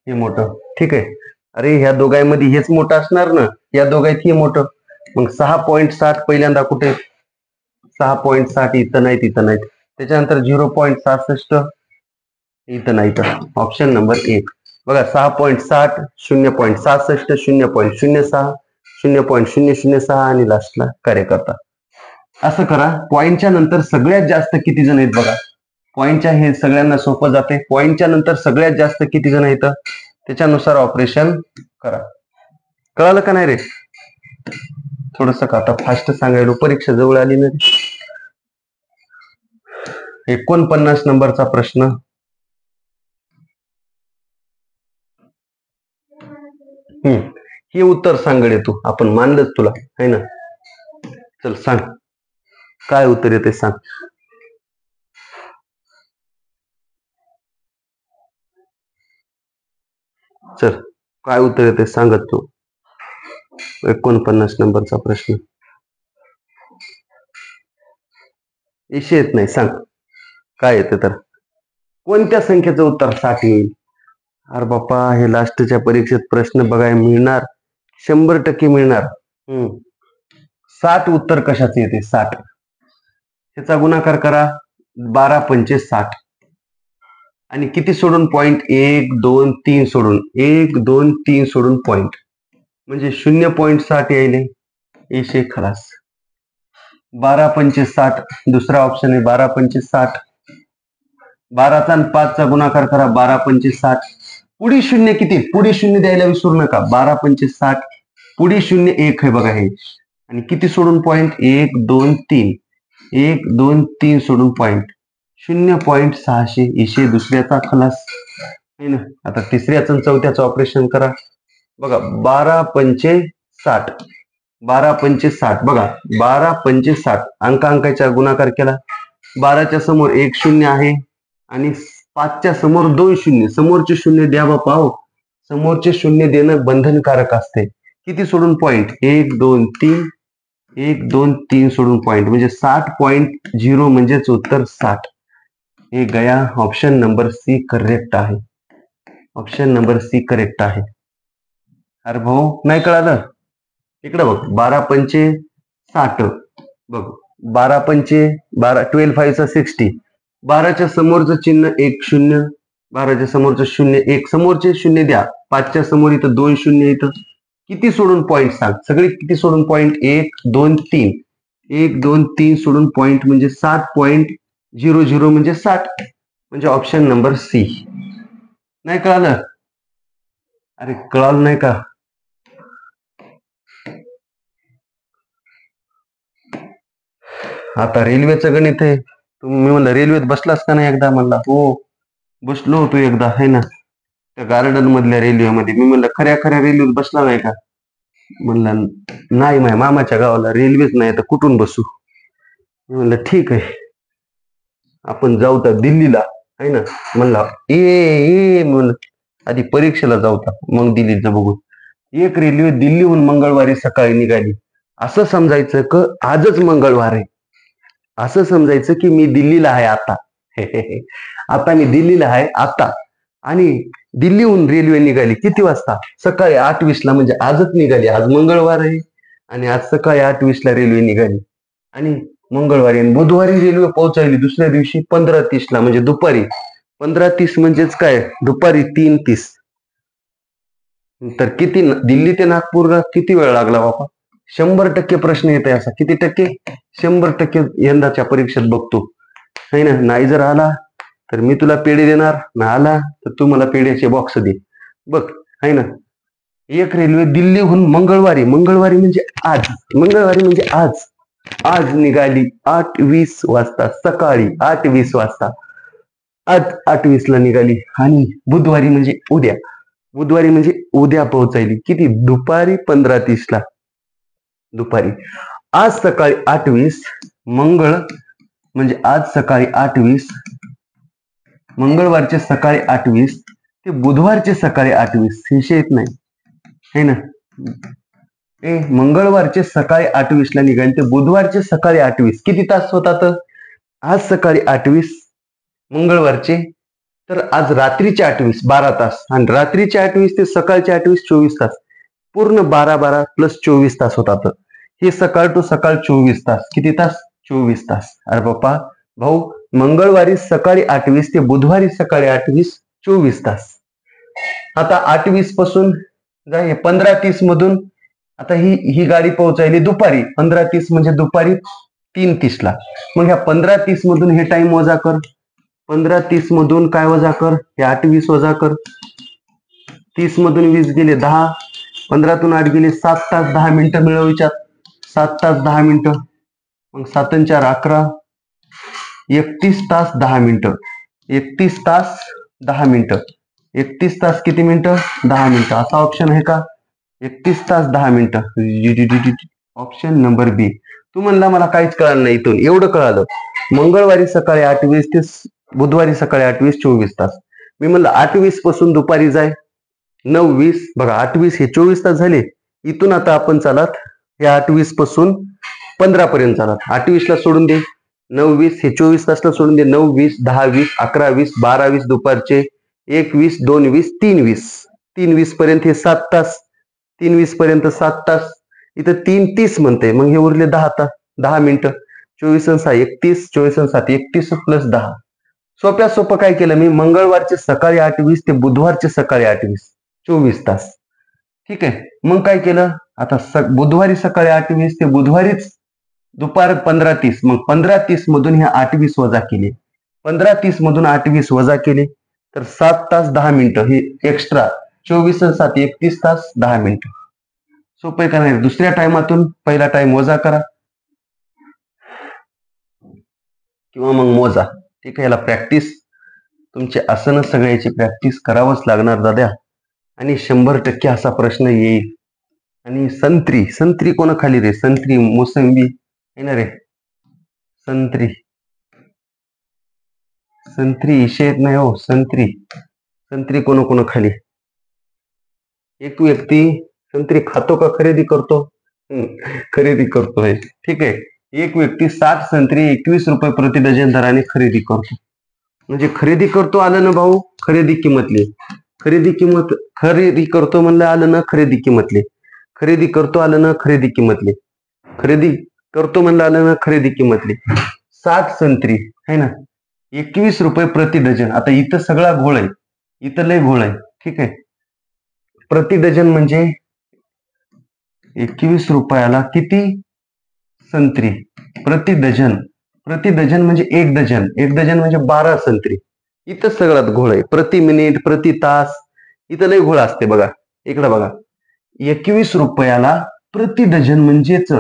A: हे मोठं. ठीक आहे. अरे ह्या दोघांमध्ये हेच मोठं असणार ना. या दोघांत हे मोठं. मग 6.60 पहिल्यांदा कुठे? 6.60 इथं नाहीत, इथं नाहीत. त्याच्यानंतर 0.66 इथं नाहीत. ऑप्शन नंबर 1 बघा. 6.60, 0.66, 0.06, 0.006 आणि लास्टला कार्यकर्ता. असं करा. पॉईंटच्या नंतर सगळ्यात जास्त किती जण आहेत बघा. पॉईंटच्या हे सगळ्यांना सोपं जाते. पॉईंटच्या नंतर सगळ्यात जास्त किती जण येतं त्याच्यानुसार ऑपरेशन करा. कळालं का नाही रे? थोडस का आता फास्ट सांगायला, परीक्षा जवळ आली ना. 49 नंबरचा प्रश्न. हे उत्तर सांगडे तू, आपण मानलंच तुला है ना. चल सांग काय उत्तर येते, सांग. चल काय उत्तर येते सांगत तू. 49 नंबरचा प्रश्न. इशे येत नाही, सांग काय येते. तर कोणत्या संख्येचं उत्तर 60 येईल? अरे बापा, हे लास्टच्या परीक्षेत प्रश्न बघायला मिळणार, 100% मिळणार. 60 उत्तर कशाचे येते? 60. त्याचा गुणाकार करा. 12 पंचे 60 आणि किती सोडून? पॉईंट 1 2 3 सोडून, 1 2 3 सोडून पॉईंट, म्हणजे 0.60 यायले. इशे खलास. 12 पंचे 60 दुसरा ऑप्शन आहे. 12 पंचे 60. 12चा आणि 5चा गुणाकार करा. 12 पंचे 60. पुढे शून्य किती? पुढे शून्य द्यायला विसरू नका. 12 पंचे 60. पुढे शून्य 1 आहे बघा हे. आणि किती सोडून? पॉईंट 1 2 3. 1 2 3 सोडून पॉईंट, 0.600. इशे दुसऱ्याचा खलास आहे ना. आता तिसऱ्याचं आणि चौथ्याचं ऑपरेशन करा. बघा 12 पंचे 60. 12 पंचे 60 बघा. 12 पंचे 60 अंकाच्या गुणाकार केला. 12च्या समोर 1 शून्य आहे आणि 5च्या समोर 2 शून्य. समोरचे शून्य द्या बापा हो. समोरचे शून्य देणं बंधनकारक असते. किती सोडून? पॉईंट 1 2 3. 1 2 3 सोडून पॉइंट म्हणजे 60.0 म्हणजेच उत्तर 60. हे गया ऑप्शन नंबर सी करेक्ट आहे. ऑप्शन नंबर सी करेक्ट आहे. अरे भाऊ नाही कळालं. इकडे बघ 12 पंचे 60 बघ 12 पंचे 12 12 5 60. 12च्या समोरचं चिन्ह 1 0. 12च्या समोरचं 0 1 समोरचे शून्य द्या. 5च्या समोर इथं 2 शून्य इथं किती सोडून पॉइंट सांग. सगळे किती सोडून पॉइंट 1 2 3 1 2 3 सोडून पॉइंट म्हणजे 60.00 म्हणजे 60 म्हणजे ऑप्शन नंबर सी. नाही कळालं. अरे कळालं नाही का. आता रेल्वेचं गणित आहे. तुम्ही म्हणलं रेल्वेत बसलास का नाही एकदा. म्हणला हो बसलो होतो एकदा आहे ना त्या गार्डन मधल्या रेल्वेमध्ये. मी म्हणलं खऱ्या खऱ्या रेल्वेत बसला नाही का. म्हणला नाही माझ्या मामाच्या गावाला रेल्वेच नाही तर कुठून बसू. मी म्हणलं ठीक आहे आपण जाऊ तर दिल्लीला आहे ना. म्हणला ए म्हणलं आधी परीक्षेला जाऊ मग दिल्लीचं बघू. एक रेल्वे दिल्लीहून मंगळवारी सकाळी निघाली. असं समजायचं की आजच मंगळवार आहे. असं समजायचं की मी दिल्लीला आहे आता. आता मी दिल्लीला आहे आता. आणि दिल्लीहून रेल्वे निघाली किती वाजता. सकाळी 8:20 म्हणजे आजच निघाली. आज मंगळवार आहे आणि आज सकाळी 8:20 रेल्वे निघाली आणि मंगळवारी आणि बुधवारी रेल्वे पोहोचायली दुसऱ्या दिवशी 15:30 म्हणजे दुपारी. 15:30 म्हणजेच काय दुपारी 3:30. तर किती दिल्ली ते नागपूरला किती वेळ लागला बाबा. 100% प्रश्न येत आहे असा. किती टक्के 100% यंदाच्या परीक्षेत बघतो है ना. नाही जर आला तर मी तुला पेढे देणार. ना आला तर तू मला पेढ्याचे बॉक्स दे बघ है ना. एक रेल्वे दिल्लीहून मंगळवारी म्हणजे आज मंगळवारी म्हणजे आज निघाली 8:20 वाजता सकाळी 8:20 वाजता. आज 8:20 निघाली आणि बुधवारी म्हणजे उद्या पोहोचायली किती दुपारी 15:30 दुपारी. आज सकाळी 8:20 मंगळ म्हणजे आज सकाळी 8:20 मंगळवारचे सकाळी 8:20 ते बुधवारचे सकाळी 8:20 विषय येत नाही है ना. मंगळवारचे सकाळी 8:20 निघाले ते बुधवारचे सकाळी 8:20 किती तास होतात. आज सकाळी 8:20 मंगळवारचे तर आज रात्रीचे 8:20 12 तास आणि रात्रीचे 8:20 ते सकाळचे 8:20 24 तास. पूर्ण 12 प्लस 24 तास होतात. हे सकाळ टू सकाळ 24 तास. किती तास 24 तास. अरे बाप्पा भाऊ मंगळवारी सकाळी 8:20 ते बुधवारी सकाळी 8:20 24 तास. आता 8:20 पासून 15:30 मधून आता ही गाडी पोहोचायली दुपारी. 15:30 म्हणजे दुपारी 3:30 मग ह्या 15:30 मधून हे टाइम वजा कर. 15:30 मधून काय वजा कर हे 8:20 वजा कर. 30 मधून 20 गेले 10. 15तून 8 गेले 7 तास 10 मिनिटं मिळव विचार. 7 तास 10 मिनिटं मग 7 आणि 4 11 31 तास 10 मिनिटं. 31 तास 10 मिनिटं. 31 तास किती मिनिटं 10 मिनिटं. असा ऑप्शन आहे का 31 तास 10 मिनिटं. ऑप्शन नंबर बी. तू म्हणला मला काहीच कळालं नाही. इथून एवढं कळालं मंगळवारी सकाळी 8:20 ते बुधवारी सकाळी 8:20 24 तास. मी म्हणलं 8:20 पासून दुपारी जाय 9:20 बघा 8:20 हे 24 तास झाले. इथून आता आपण चालत हे 8:20 पासून 15 पर्यंत चालत. 8:20 सोडून दे 9:20 हे 24 तासला सोडून दे. 9:20 10:20 11:20 12:20 दुपारचे 1:20 2:20 3:20 3:20 पर्यंत हे 7 तास. 3:20 पर्यंत 7 तास. इथं 3:30 म्हणते मग हे उरले 10 तास 10 मिनिटं. 24 आणि 6 31 24 आणि 7 31 प्लस 10. सोपं काय केलं मी मंगळवारचे सकाळी 8:20 ते बुधवारचे सकाळी 8:20 24 तास. ठीक आहे. मग काय केलं आता बुधवारी सकाळी 8:20 ते बुधवारीच दुपार 15:30 मग 15:30 मधून हे 8:20 वजा केले. 15:30 मधून 8:20 वजा केले तर 7 तास 10 मिनिटं हे एक्स्ट्रा. 24 आणि 7 31 तास 10 मिनिटं. सोपं का नाही. दुसऱ्या टायमातून पहिला टाइम वजा करा किंवा मग मोजा. ठीक आहे. याला प्रॅक्टिस तुमचे आसन सगळ्याची प्रॅक्टिस करावंच लागणार दादा. आणि 100% असा प्रश्न येईल. आणि संत्री कोण खाली रे. संत्री मोसंबी आहे ना रे. संत्री इशे येत नाही हो. संत्री कोण खाली. एक व्यक्ती संत्री खातो का खरेदी करतो. खरेदी करतोय. ठीक आहे. एक व्यक्ती 60 संत्री 21 रुपये प्रति डझन दराने खरेदी करतो. म्हणजे खरेदी करतो आलं ना भाऊ, खरेदी किंमतली. खरेदी करतो म्हणलं आलं ना खरेदी किंमतली. खरेदी करतो आलं ना खरेदी किंमतली. खरेदी करतो म्हणलं आलं ना खरेदी किंमतली. 60 संत्री है ना, 21 रुपये प्रति डझन. आता इथं सगळा घोळ आहे, इथं लय घोळ आहे. ठीक आहे. प्रति डझन म्हणजे 21 रुपयाला किती संत्री प्रति डझन. प्रति डझन म्हणजे एक डझन म्हणजे 12 संत्री. इथं सगळ्यात घोळ आहे. प्रति मिनिट, प्रति तास, इथं लय घोळ असते बघा. इकडे बघा, 21 रुपयाला प्रति डझन म्हणजेच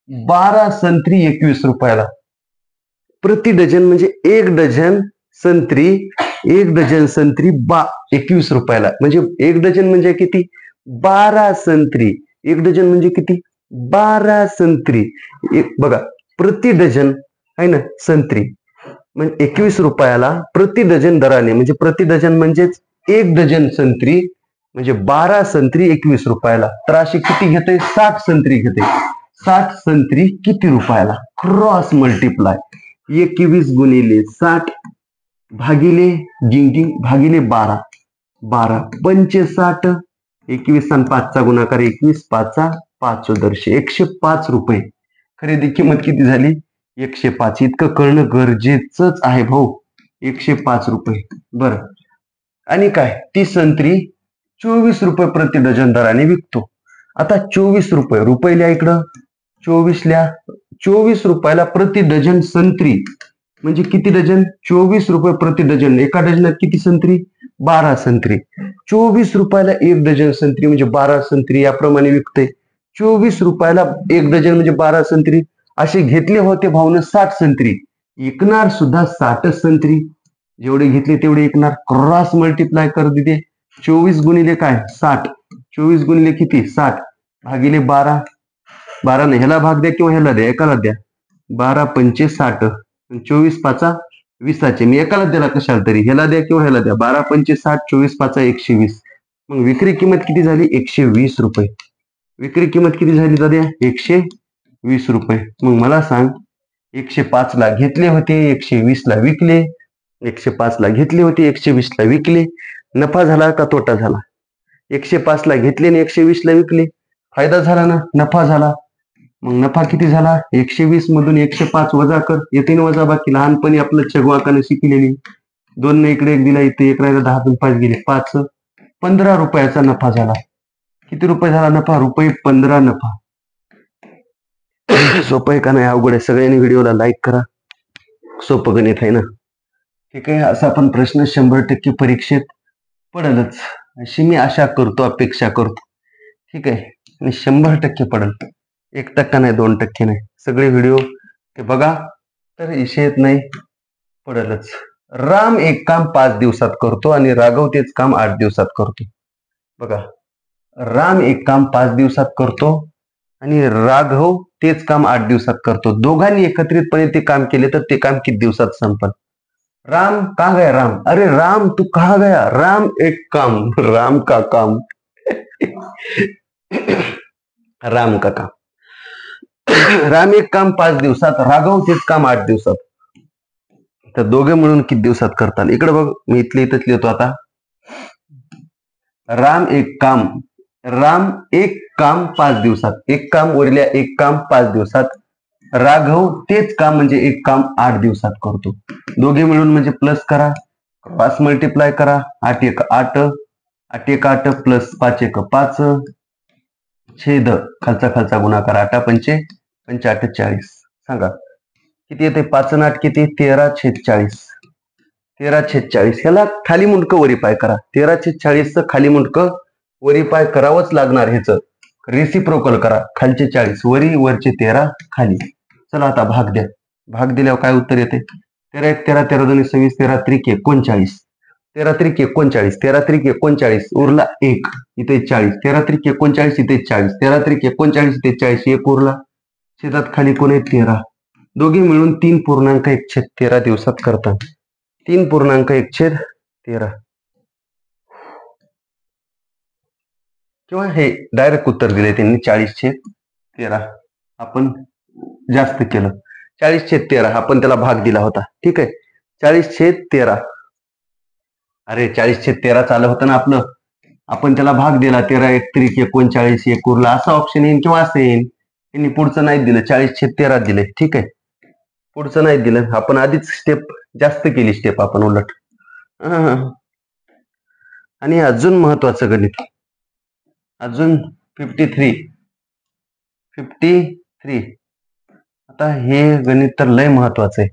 A: 12 संत्री 21 रुपयाला. प्रति डझन म्हणजे एक डझन संत्री 21 रुपयाला. म्हणजे एक डझन म्हणजे किती, 12 संत्री. एक डझन म्हणजे किती, 12 संत्री. बघा, प्रति डझन आहे ना संत्री म्हणजे 21 रुपयाला प्रति डझन दराने, म्हणजे प्रति डझन म्हणजेच एक डझन संत्री म्हणजे 12 संत्री 21 रुपयाला. तर अशी किती घेते, 60 संत्री घेते. 60 संत्री किती रुपयाला, क्रॉस मल्टिप्लाय 21 गुणिले 60 भागिले भागिले 12. 12 पंचे 60, 21 आणि 5चा गुणाकार 21, 5चा 5 दर्शे 105 रुपये. खरेदी किंमत किती झाली, 105. इतकं कळणं गरजेचंच आहे भाऊ. 105 रुपये. बरं, आणि काय, ती संत्री 24 रुपये प्रति डझन दराने विकतो. आता 24 रुपये, रुपये लिहा इकडं, 24 लिहा. 24 रुपयाला प्रति डझन संत्री म्हणजे किती डझन, 24 रुपये प्रति डझन. एका डझनात किती संत्री, 12 संत्री. 24 रुपयाला एक डझन संत्री म्हणजे 12 संत्री याप्रमाणे विकते. 24 रुपयाला एक डझन म्हणजे 12 संत्री. असे घेतले होते भाऊन 60 संत्री, विकणार सुद्धा 60 संत्री. जेवढे घेतले तेवढे विकणार. क्रॉस मल्टिप्लाय कर दिले. 24 गुणिले काय, 60. 24 गुणिले किती, 60 भागिले 12. 12 ने ह्याला भाग द्या किंवा ह्याला द्या, एकाला द्या. 12 पंचे 60, 24 5 20. मी एकाला द्याला कशाला तरी, ह्याला द्या किंवा ह्याला द्या. 12 पंचे 60, 24 5 120. मग विक्री किंमत किती झाली, 120 रुपये. विक्री किंमत किती झाली दाद्या, 120 रुपये. मग मला सांग, 105 ला घेतले होते, 120 ला विकले. 105 ला घेतले होते, 120 ला विकले. नफा झाला का तोटा झाला, 105 ला घेतले आणि 120 ला विकले. फायदा झाला ना, नफा झाला. मग नफा किती झाला, 120 मधून 105 वजा कर, येते ना वजा बाकी. लहानपणी आपलं चगवाकाने शिकलेली. 2 ने इकडे 1 दिला, इथे 1 राहिला, 10 5 गेले 5. 15 रुपयाचा नफा झाला. किती रुपये झाला नफा, रुपये 15 नफा. सोपं आहे का नाही, अवघड आहे. सगळ्यांनी व्हिडिओला लाईक करा. सोपं गणित आहे ना. ठीक आहे. असा आपण प्रश्न 100% परीक्षेत पडेलच अशी मी आशा करतो, अपेक्षा करतो. ठीक आहे. आणि 100% पडेल. 1% नाही, 2% नाही. सगळे व्हिडिओ ते बघा, तर विषयच नाही, पडेलच. राम एक काम 5 दिवसात करतो आणि राघव तेच काम 8 दिवसात करतो. बघा, राम एक काम 5 दिवसात करतो आणि राघव तेच काम 8 दिवसात करतो. दोघांनी एकत्रितपणे ते काम केले तर ते काम किती दिवसात संपल. राम कहाँ गया, राम, अरे राम तू कहाँ गया, राम एक काम, राम का काम. राम का काम. राम एक काम 5 दिवसात, राघव तेच काम 8 दिवसात. तर दोघे मिळून किती दिवसात करतात. इकडे बघ, मी इथले इथंच लिहितो आता. राम एक काम 5 दिवसात. एक काम उरल्या, एक काम 5 दिवसात. राघव तेच काम म्हणजे एक काम 8 दिवसात करतो. दोघे मिळून म्हणजे प्लस करा, क्रॉस मल्टिप्लाय करा. 8 1 8, 8 1 8 प्लस 5 1 5 छेद खालचा गुणाकार. 8 पंचे 8 40. सांगा किती येते, 5 आणि 8 किती, 13/40. 13/40. ह्याला खाली मुंडकं वरी पाय करा. 13/40 खाली मुंडकं वरी पाय करावंच लागणार. ह्याचं रेसिप्रोकल करा. खालचे 40 वरी, वरचे 13 खाली. चला आता भाग द्या. भाग दिल्यावर काय उत्तर येते, 13 1 13, 13 2 26, 13 त्रिक 39. 13 त्रिक 39, 13 त्रिक 39 उरला 1, इथे 40. 13 त्रिक 39 इथे 40, 13 त्रिक 39 इथे 40, 1 उरला. छेदात खाली कोण आहे, 13. दोघे मिळून 3.1/13 दिवसात करतात. 3.1/13 किंवा हे डायरेक्ट उत्तर दिले त्यांनी, 40/13. 13 आपण जास्त केलं. 40/13 आपण त्याला भाग दिला होता. ठीक आहे. 40/13. अरे 40/13 आलं होतं ना आपलं. आपण त्याला भाग दिला. 13 एक त्रिक 39 एक उरला असा ऑप्शन येईल किंवा असं येईल. यांनी पुढचं नाही दिलं. 40/13 दिले. ठीक आहे. पुढचं नाही दिलं. आपण आधीच स्टेप जास्त केली स्टेप आपण उलट. आणि अजून महत्वाचं गणित. अजून 53. आता हे गणित तर लय महत्वाचं आहे.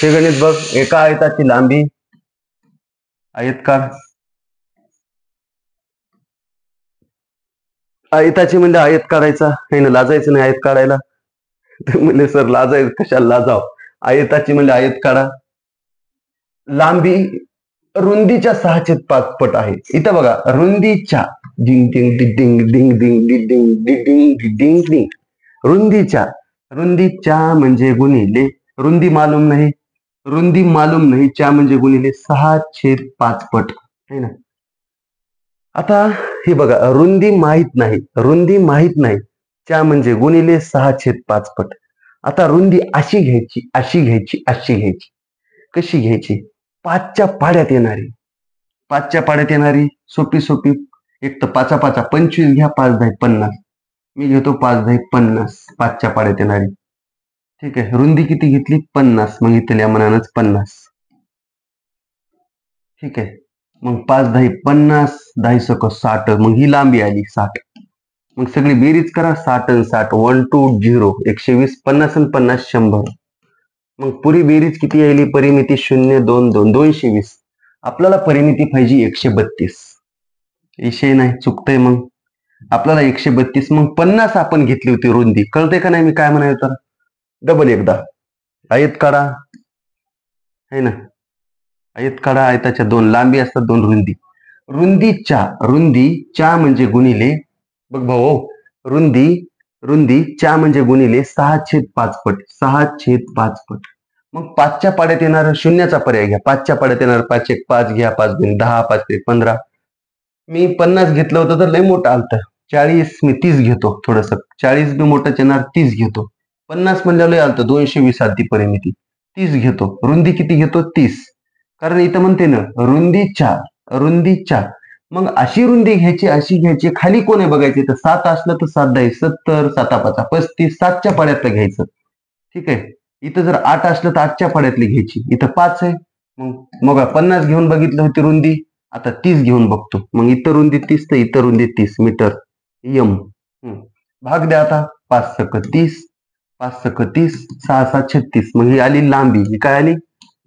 A: हे गणित बघ. एका आयताची लांबी आयतकार. आयताची म्हणजे आयत काढायचा नाही ना, लाजायचं नाही आयत काढायला. म्हणजे सर लाजायचं कशाला लाजाव. आयताची म्हणजे आयत काढा. लांबी रुंदीच्या 6/5 पट आहे. इथं बघा रुंदीच्या डिंग डिंग डिंग डिंग डिंग डिंग डिंग डिंग डिंग. रुंदीच्या म्हणजे गुणिले रुंदी मालूम नाही. रुंदी मालूम नाही. च्या म्हणजे गुणिले 6/5 पट आहे ना. आता हे बघा रुंदी माहित नाही. च्या म्हणजे गुणिले 6/5 पट. आता रुंदी अशी घ्यायची. कशी घ्यायची? 5च्या पाड्यात येणारी सोपी. एक तर 5 25 घ्या. 5×10 50. मी घेतो 5×10 50. 5च्या पाड्यात येणारी. ठीक आहे. रुंदी किती घेतली? 50. मग इथल्या मनानच 50. ठीक आहे. मग 5×10 50. 10 सक 60. मग ही लांबी आली 60. मग सगळी बेरीज करा. 60 आणि 60 1 2 0 120 50 आणि 50 100. मग पुरी बेरीज किती आली? परिमिती 0 2 2 220. आपल्याला परिमिती पाहिजे 132. विषय नाही. चुकतंय. मग आपल्याला 132. मग 50 आपण घेतली होती रुंदी. कळते का नाही मी काय म्हणायचं? तर डबल एकदा आयत काढा है ना. आयत काढा. आयताच्या 2 लांबी असतात, 2 रुंदी. रुंदीच्या म्हणजे गुणिले बघ भाऊ. रुंदी च्या म्हणजे गुणिले 6/5 पट. 6/5 पट. मग 5च्या पाड्यात येणार शून्याचा पर्याय घ्या. 5च्या पाड्यात येणार 5 1 5 घ्या. 5×2 10 5×1 15. मी 50 घेतलं होतं तर लय मोठं आलतं. 40 मी 30 घेतो. थोडस 40 बी मोठंच येणार. 30 घेतो. 50 म्हणल्यावर लय आलतं. 220 आलती परिमिती. 30 घेतो. रुंदी किती घेतो? 30. कारण इथं म्हणते ना रुंदीच्या. मग अशी रुंदी घ्यायची. खाली कोण आहे बघायची. तर 7 असलं तर 7×10 70 7×5 35. 7च्या पाड्यातलं घ्यायचं. ठीक आहे. इथं जर 8 असलं तर 8च्या पाड्यातली घ्यायची. इथं 5 आहे. मग 50 घेऊन बघितलं होती रुंदी. आता 30 घेऊन बघतो. मग इथं रुंदी 30 तर इथं रुंदी 30 मीटर यम. भाग द्या आता. 5 सक 30. 5 सक 30. 6 6 36. मग ही आली लांबी. ही काय आली?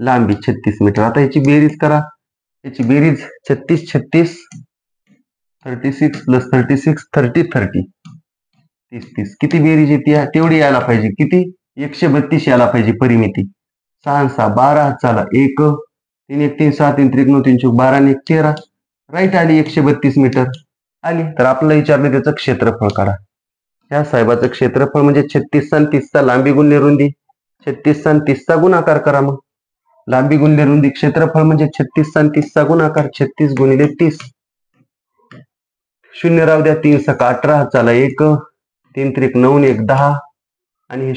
A: लांबी 36 मीटर. आता याची बेरीज करा. याची बेरीज 36 36 36 प्लस 36 30 30 30 30. किती बेरीज येते? तेवढी यायला पाहिजे. किती? 132 यायला पाहिजे परिमिती. 6 6 12 चला 1 3 1 3 6 3 3 9 3 12 आणि 1 13. राईट आली 132 मीटर आली. तर आपल्याला विचारलं त्याचं क्षेत्रफळ काढा. ह्या साहेबाचं क्षेत्रफळ म्हणजे 36 आणि 30चा लांबी गुणिले रुंदी. 36 आणि 30चा गुणाकार करा. मग लांबी गुणिले रुंदी क्षेत्रफळ म्हणजे 36 आणि 30चा गुणाकार. 36 गुणिले 30. 0 राहू द्या. 3 सक 18 चला 1 3 3 9 1 10 आणि हे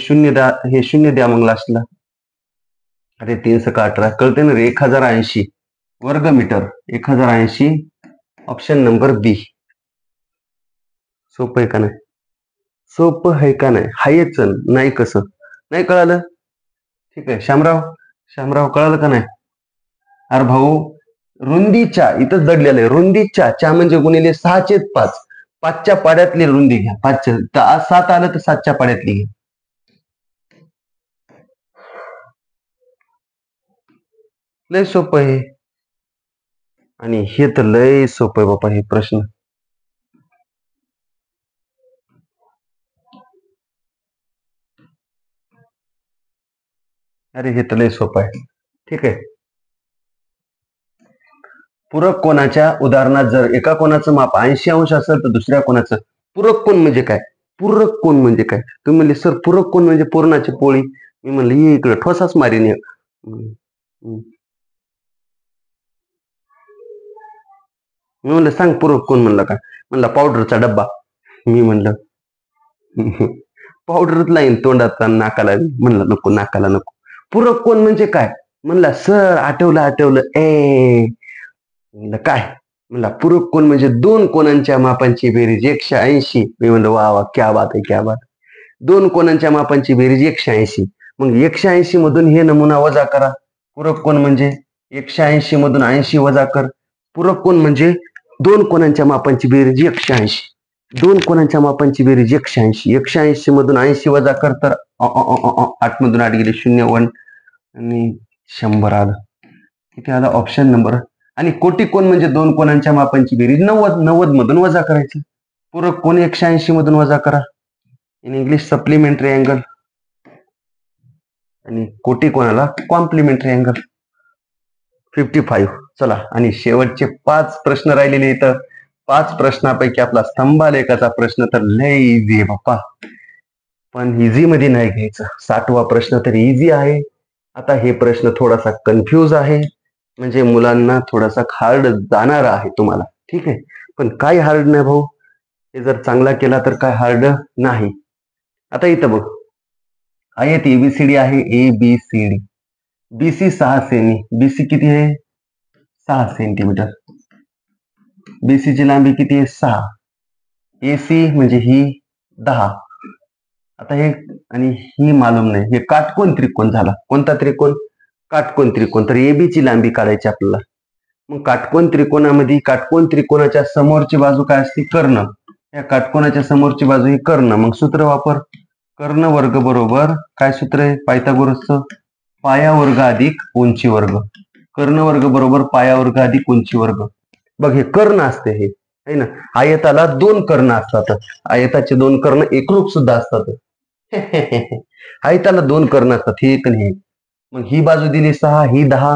A: शून्य द्या मग लास्टला. अरे 3 सक 18 कळते ना रे. 1080 वर्ग मीटर. 1080 ऑप्शन नंबर बी. सोपं आहे का नाही? सोपं आहे का नाही? हायच नाही. कसं नाही कळालं? ठीक आहे. शामराव कळालं का नाही? अरे भाऊ रुंदीच्या इथं दडलेलं आहे. रुंदीच्या म्हणजे गुणिले 6/5. 5च्या पाड्यातली रुंदी घ्या. 5 7 आलं तर 7च्या पाड्यातली घ्या. लय सोपं आहे. आणि हे तर लय सोपं आहे बापा हे प्रश्न. अरे हे तर लय सोपं आहे. ठीक आहे. पूरक कोनाच्या उदाहरणात जर एका कोनाचं माप 80 अंश असेल तर दुसऱ्या कोनाचं पूरक कोन म्हणजे काय? पूरक कोन म्हणजे काय? तुम्ही म्हणले सर पूरक कोन म्हणजे पूर्णाची पोळी. मी म्हणलं ही इकडे ठोसाच मारीन. मी म्हणलं सांग पूरक कोण, म्हणलं काय, म्हणला पावडरचा डब्बा. मी म्हणलं पावडरच लाईन तोंडात नाकाला, म्हणलं नको नाकाला नको. पूरक कोण म्हणजे काय, म्हणला सर आठवलं म्हणलं काय, म्हणला पूरक कोण म्हणजे दोन कोणांच्या मापांची बेरीज 180. मी म्हणलं वा वा क्या बात आहे क्या बात. दोन कोणांच्या मापांची बेरीज 180. मग 180 मधून हे नमुना वजा करा. पूरक कोण म्हणजे 180 मधून 80 वजा कर. पूरक कोण म्हणजे दोन कोणांच्या मापांची बेरीज 180. दोन कोणांच्या मापांची बेरीज 180. 180 मधून 80 वजा कर तर 8 मधून 8 गेले 0 1 आणि 100 आलं. किती आला ऑप्शन नंबर. आणि कोटी कोण म्हणजे दोन कोणांच्या मापांची बेरीज 90. 90 मधून वजा करायचं. पूरक कोण 180 मधून वजा करा. In English supplementary angle. आणि कोटी कोणाला कॉम्प्लिमेंटरी अँगल. 55. चला आणि शेवटचे 5 प्रश्न राहिलेले इथं. 5 प्रश्नापैकी आपला स्तंभालेखाचा प्रश्न तर लय इझी आहे बाप्पा, पण इझी मध्ये नाही घ्यायचं. 60वा प्रश्न तर इझी आहे. आता हे प्रश्न थोडासा कन्फ्यूज आहे, म्हणजे मुलांना थोडासा हार्ड जाणार आहे तुम्हाला. ठीक आहे, पण काय हार्ड नाही भाऊ, हे जर चांगला केला तर काय हार्ड नाही. आता इथं बघ, आयत एबीसीडी आहे. ABCD. BC 6 semi. BC किती आहे 6 सेंटीमीटर. BC ची लांबी किती आहे 6. AC म्हणजे ही 10. आता हे आणि ही मालूम नाही. हे काटकोन त्रिकोण झाला. कोणता त्रिकोण, काटकोन त्रिकोण. तर AB ची लांबी काढायची आपल्याला. मग काटकोन त्रिकोणामध्ये काटकोन त्रिकोणाच्या समोरची बाजू काय असते, कर्ण. या काटकोनाच्या समोरची बाजू ही कर्ण. मग सूत्र वापर, कर्ण वर्ग बरोबर काय सूत्र आहे पायथागोरसचं, पाया वर्ग अधिक उंची वर्ग. कर्ण वर्ग बरोबर पाया वर्ग अधिक उंची वर्ग. बघ हे कर्ण असते, हे आहे ना. आयताला 2 कर्ण असतात. आयताचे 2 कर्ण एकरूप सुद्धा असतात. आयताला 2 कर्ण असतात, हे एक आणि हे. मग ही बाजू दिली 6, ही 10,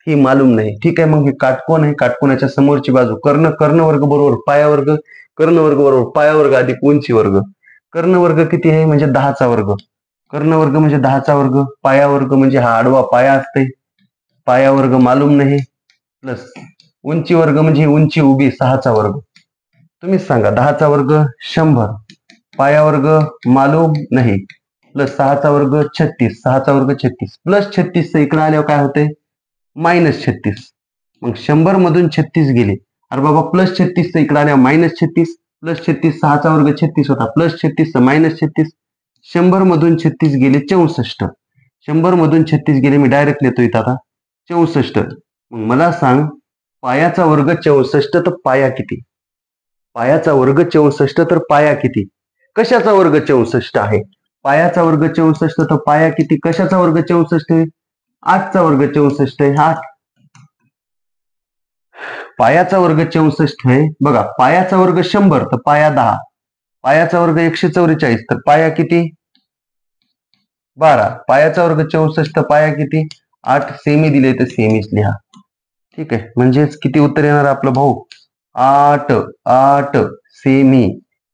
A: ही मालूम नाही. ठीक आहे, मग हे काटकोन आहे. काटकोनाच्या समोरची बाजू कर्ण. कर्ण वर्ग बरोबर पाया वर्ग. कर्ण वर्ग बरोबर पाया वर्ग अधिक उंची वर्ग. कर्ण वर्ग किती आहे म्हणजे 10चा वर्ग. कर्ण वर्ग म्हणजे 10चा वर्ग. पाया वर्ग म्हणजे हा आडवा पाया असते, पाया वर्ग मालूम नाही, प्लस उंची वर्ग म्हणजे उंची उभी 6चा वर्ग. तुम्हीच सांगा, 10चा वर्ग 100, पाया वर्ग मालूम नाही, प्लस 6चा वर्ग 36. 6चा वर्ग 36 प्लस 36 इकडे आल्यावर काय होते -36. मग 100 मधून 36 गेले. अरे बाबा प्लस 36 इकडे आल्यावर -36, प्लस 36 6चा वर्ग 36 होता, प्लस 36 -36. 100 मधून 36 गेले 64. 100 मधून 36 गेले, मी डायरेक्ट लिहितो इथं आता 64. मग मला सांग, पायाचा वर्ग 64 तर पाया किती. पायाचा वर्ग 64 तर पाया किती. कशाचा वर्ग 64 आहे, पायाचा वर्ग 64 तर पाया किती. कशाचा वर्ग 64 आहे, 8चा वर्ग 64 आहे. 8 पायाचा वर्ग 64 आहे. बघा, पायाचा वर्ग 100 तर पाया 10. पायाचा वर्ग 144 तर पाया किती 12. पायाचा वर्ग 64 तर पाया किती 8. सेमी दिले तर सेमीच लिहा. ठीक आहे, म्हणजेच किती उत्तर येणार आपलं भाऊ 8. 8 सेमी.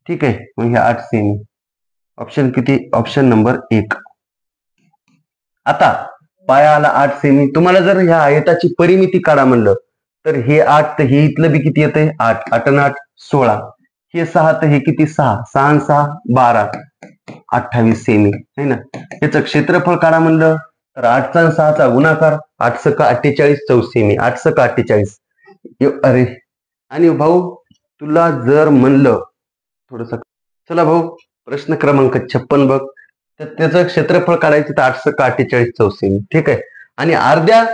A: ठीक आहे, मग हे 8 सेमी. ऑप्शन किती, ऑप्शन नंबर 1. आता पायाला 8 सेमी. तुम्हाला जर ह्या आयताची परिमिती काढा म्हणलं तर हे 8 तर हे इथलं बी किती येते 8. 8 आणि 8 16. हे 6 तर हे किती 6. 6 आणि 6 12. 28 सेमी आहे ना. याचं क्षेत्रफळ काढा म्हणलं तर 8चा आणि 6चा गुणाकार. 8 सक 48 14 सेमी. 8 सक 48. अरे आणि भाऊ तुला जर म्हणलं थोडस, चला भाऊ प्रश्न क्रमांक 56 बघ. तर त्याचं क्षेत्रफळ काढायचं तर 8 सक 48 14 सेमी. ठीक आहे, आणि अर्ध्या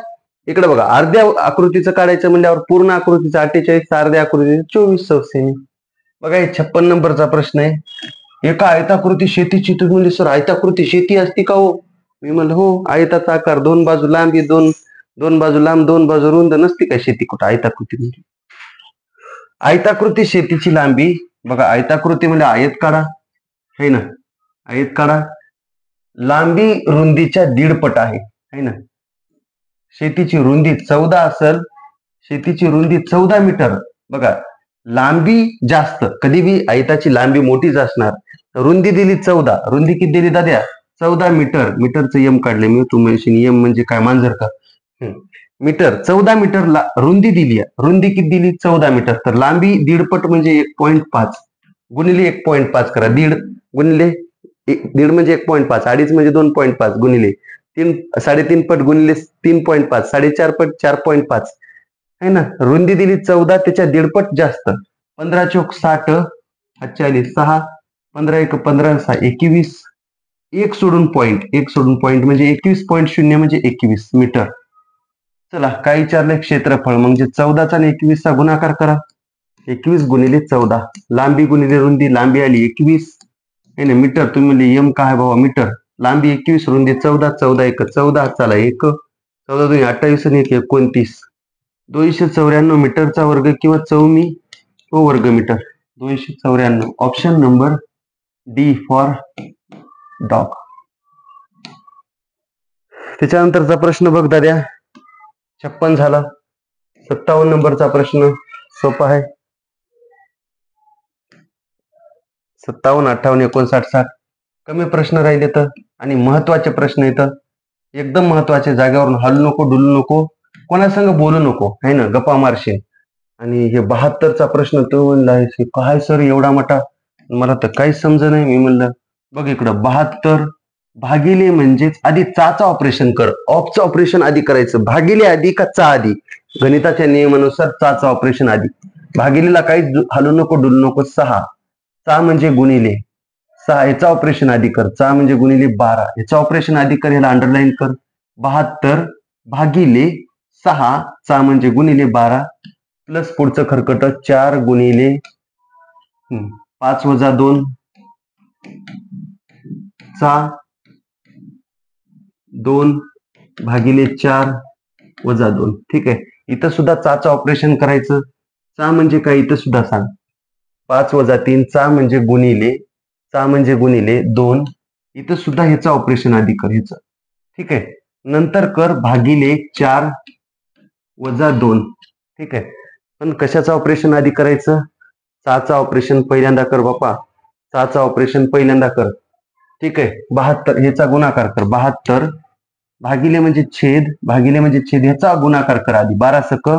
A: इकडे बघा, अर्ध्या आकृतीचं काढायचं म्हणल्यावर पूर्ण आकृतीचं 48, अर्ध्या आकृतीचं 24 14 सेमी. बघा हे 56 नंबरचा प्रश्न आहे. एका आयताकृती शेतीची. तुम्ही म्हणले सर आयताकृती शेती असती का हो. मी म्हणलं हो, आयताचा आकार, 2 बाजू लांबी, दोन बाजू लांब 2 बाजू रुंद नसती का शेती कुठं आयताकृती म्हणजे. आयताकृती शेतीची लांबी बघा, आयताकृती म्हणजे आयत काढा है ना, आयत काढा. लांबी रुंदीच्या 1.5 पट आहे ना. शेतीची रुंदी 14 असेल, शेतीची रुंदी 14 मीटर. बघा लांबी जास्त, कधी बी आयताची लांबी मोठीच असणार. रुंदी दिली 14. रुंदी किती दिली दाद्या 14 मीटर. मीटरचं यम काढले मी. तुम्ही यम म्हणजे काय मांजर का. मीटर, 14 मीटर रुंदी दिली आहे. रुंदी किती दिली? 14 मीटर. तर लांबी दीडपट म्हणजे 1.5 गुणिले 1.5 करा. दीड गुणिले दीड म्हणजे 1.5, अडीच म्हणजे 2.5 गुणिले 3, 3.5 पट गुणिले 3.5, 4.5 पट 4.5 है ना. रुंदी दिली 14, त्याच्या दीडपट जास्त. 15 चोक 60, 40, 6, 15 1 15, 6 21, एक सोडून पॉईंट म्हणजे 21.0 म्हणजे 21 मीटर. चला काय विचारलंय? क्षेत्रफळ म्हणजे 14चा आणि 21चा गुणाकार करा. 21 गुणिले 14, लांबी गुणिले रुंदी, लांबी आली 21 आहे ना. मीटर तुम्ही म्हणले एम काय बाबा मीटर, लांबी 21, रुंदी 14, 14 1 14, चला 1 14 2 28 आणि 1 29, 294 मीटरचा वर्ग किंवा चौमी व वर्ग मीटर. 294. Option number D for dog. त्याच्यानंतरचा प्रश्न बघ दाद्या. 56 झाला. 57 नंबरचा प्रश्न सोपा आहे. 57 58 59 60 कमी प्रश्न राहिले तर, आणि महत्वाचे प्रश्न येतं. एकदम महत्वाचे, जागेवरून हलू नको, डुलू नको, कोणासंग बोलू नको है ना, गप्पा मारशील. आणि हे 72चा प्रश्न तो म्हणला काय सर एवढा मोठा, मला तर काहीच समज नाही. मी म्हणलं बघ इकडं 72 भागिले म्हणजेच आधी चाचा ऑपरेशन कर. ऑफचं ऑपरेशन आधी करायचं. भागिले आधी का चा आधी? गणिताच्या नियमानुसार चाचा ऑपरेशन आधी. भागिलेला काहीच हलू नको, डुलू नको. 6 चा म्हणजे गुणिले 6, याचा ऑपरेशन आधी कर. चा म्हणजे गुणिले 12, याचं ऑपरेशन आधी कर, याला अंडरलाईन कर. 72 भागिले 6, चा म्हणजे गुणिले 12, प्लस पुढचं खरकट 4 गुणिले 5 वजा 2 चा 2 भागिले 4 वजा 2. ठीक आहे. इथं सुद्धा चाचं ऑपरेशन करायचं. चा म्हणजे काय इथं सुद्धा सांग. 5 वजा 3 चा म्हणजे गुणिले, चा म्हणजे गुणिले 2. इथं सुद्धा ह्याचं ऑपरेशन आधी कर ह्याचं. ठीक आहे. नंतर कर भागिले 4 वजा 2. ठीक आहे. पण कशाचं ऑपरेशन आधी करायचं? चाचं ऑपरेशन पहिल्यांदा कर बापा. चाचं ऑपरेशन पहिल्यांदा कर. ठीक आहे. 72 ह्याचा गुणाकार कर. 72 भागिले म्हणजे छेद, भागिले म्हणजे छेद, ह्याचा गुणाकार कर आधी. 12 सक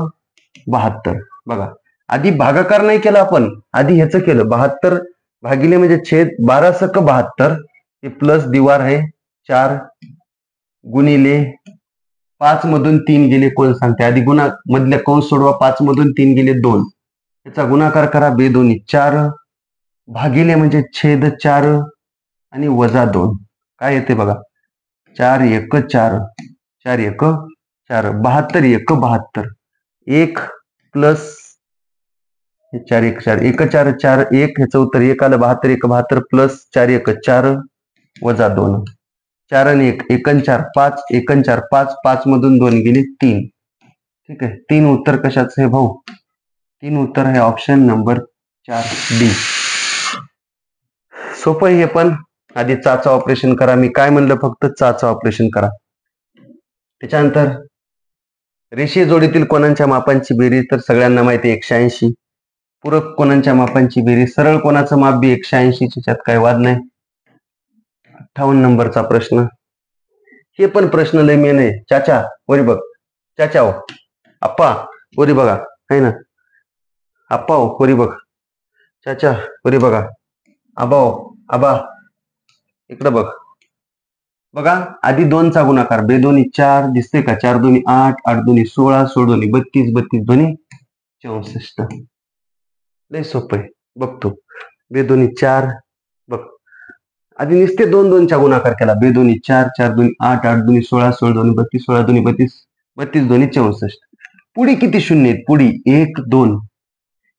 A: 72. बघा आधी भागाकार नाही केला आपण, आधी ह्याचं केलं. 72 भागिले म्हणजे छेद, 12 सक 72, हे प्लस दिवार आहे 4 गुणिले 5 मधून 3 गेले कोण सांगते? आधी गुणा मधल्या कंस सोडवा. 5 मधून 3 गेले 2, याचा गुणाकार करा. बेदोनी 4 भागिले म्हणजे छेद 4 आणि वजा 2 काय येते बघा. 4 1 4, 4 1 4, 72 1 72, 1 प्लस 4 1 4, 1 4 4 1, ह्याचं उत्तर 1 आलं. 72 1 72 प्लस 4 1 4 वजा 2, 4 आणि 1 1 4 5, 1 4 5, 5 मधून 2 गेले 3. ठीक आहे. 3 उत्तर कशाचं आहे भाऊ? 3 उत्तर आहे ऑप्शन नंबर 4 डी. सोपं हे पण. आधी चाचं ऑपरेशन करा. मी काय म्हणलं? फक्त चाचं ऑपरेशन करा. त्याच्यानंतर रेषीय जोडीतील कोणांच्या मापांची बेरीज, तर सगळ्यांना माहिती आहे 180. पूरक कोणांच्या मापांची बेरीज, सरळ कोणाचं माप बी 180, त्याच्यात काय वाद नाही. 58 नंबरचा प्रश्न. हे पण प्रश्न लय मेन आहे. चाचा वरी बघ. चाचा हो, आप्पा वरी बघा है ना. आप्पा हो वरी बघ. चाचा वरी बघा. आबा हो, आबा इकडं बघ. बघा आधी 2चा गुणाकार. बेदोनी 4 दिसते का? 4 दोन्ही 8, 8 दोन्ही 16, 16 दोन्ही 32, 32 दोन्ही 64. लय सोपं आहे. बघतो. बेदोनी 4 बघ. आधी नुसते 2 2चा गुणाकार केला. बेदोनी 4, 4 दोन्ही 8, 8 दोन्ही 16, 16 दोन्ही 32, 16 दोन्ही 32, 32 दोन्ही 64. पुढी किती शून्य आहेत? पुढी 1 2,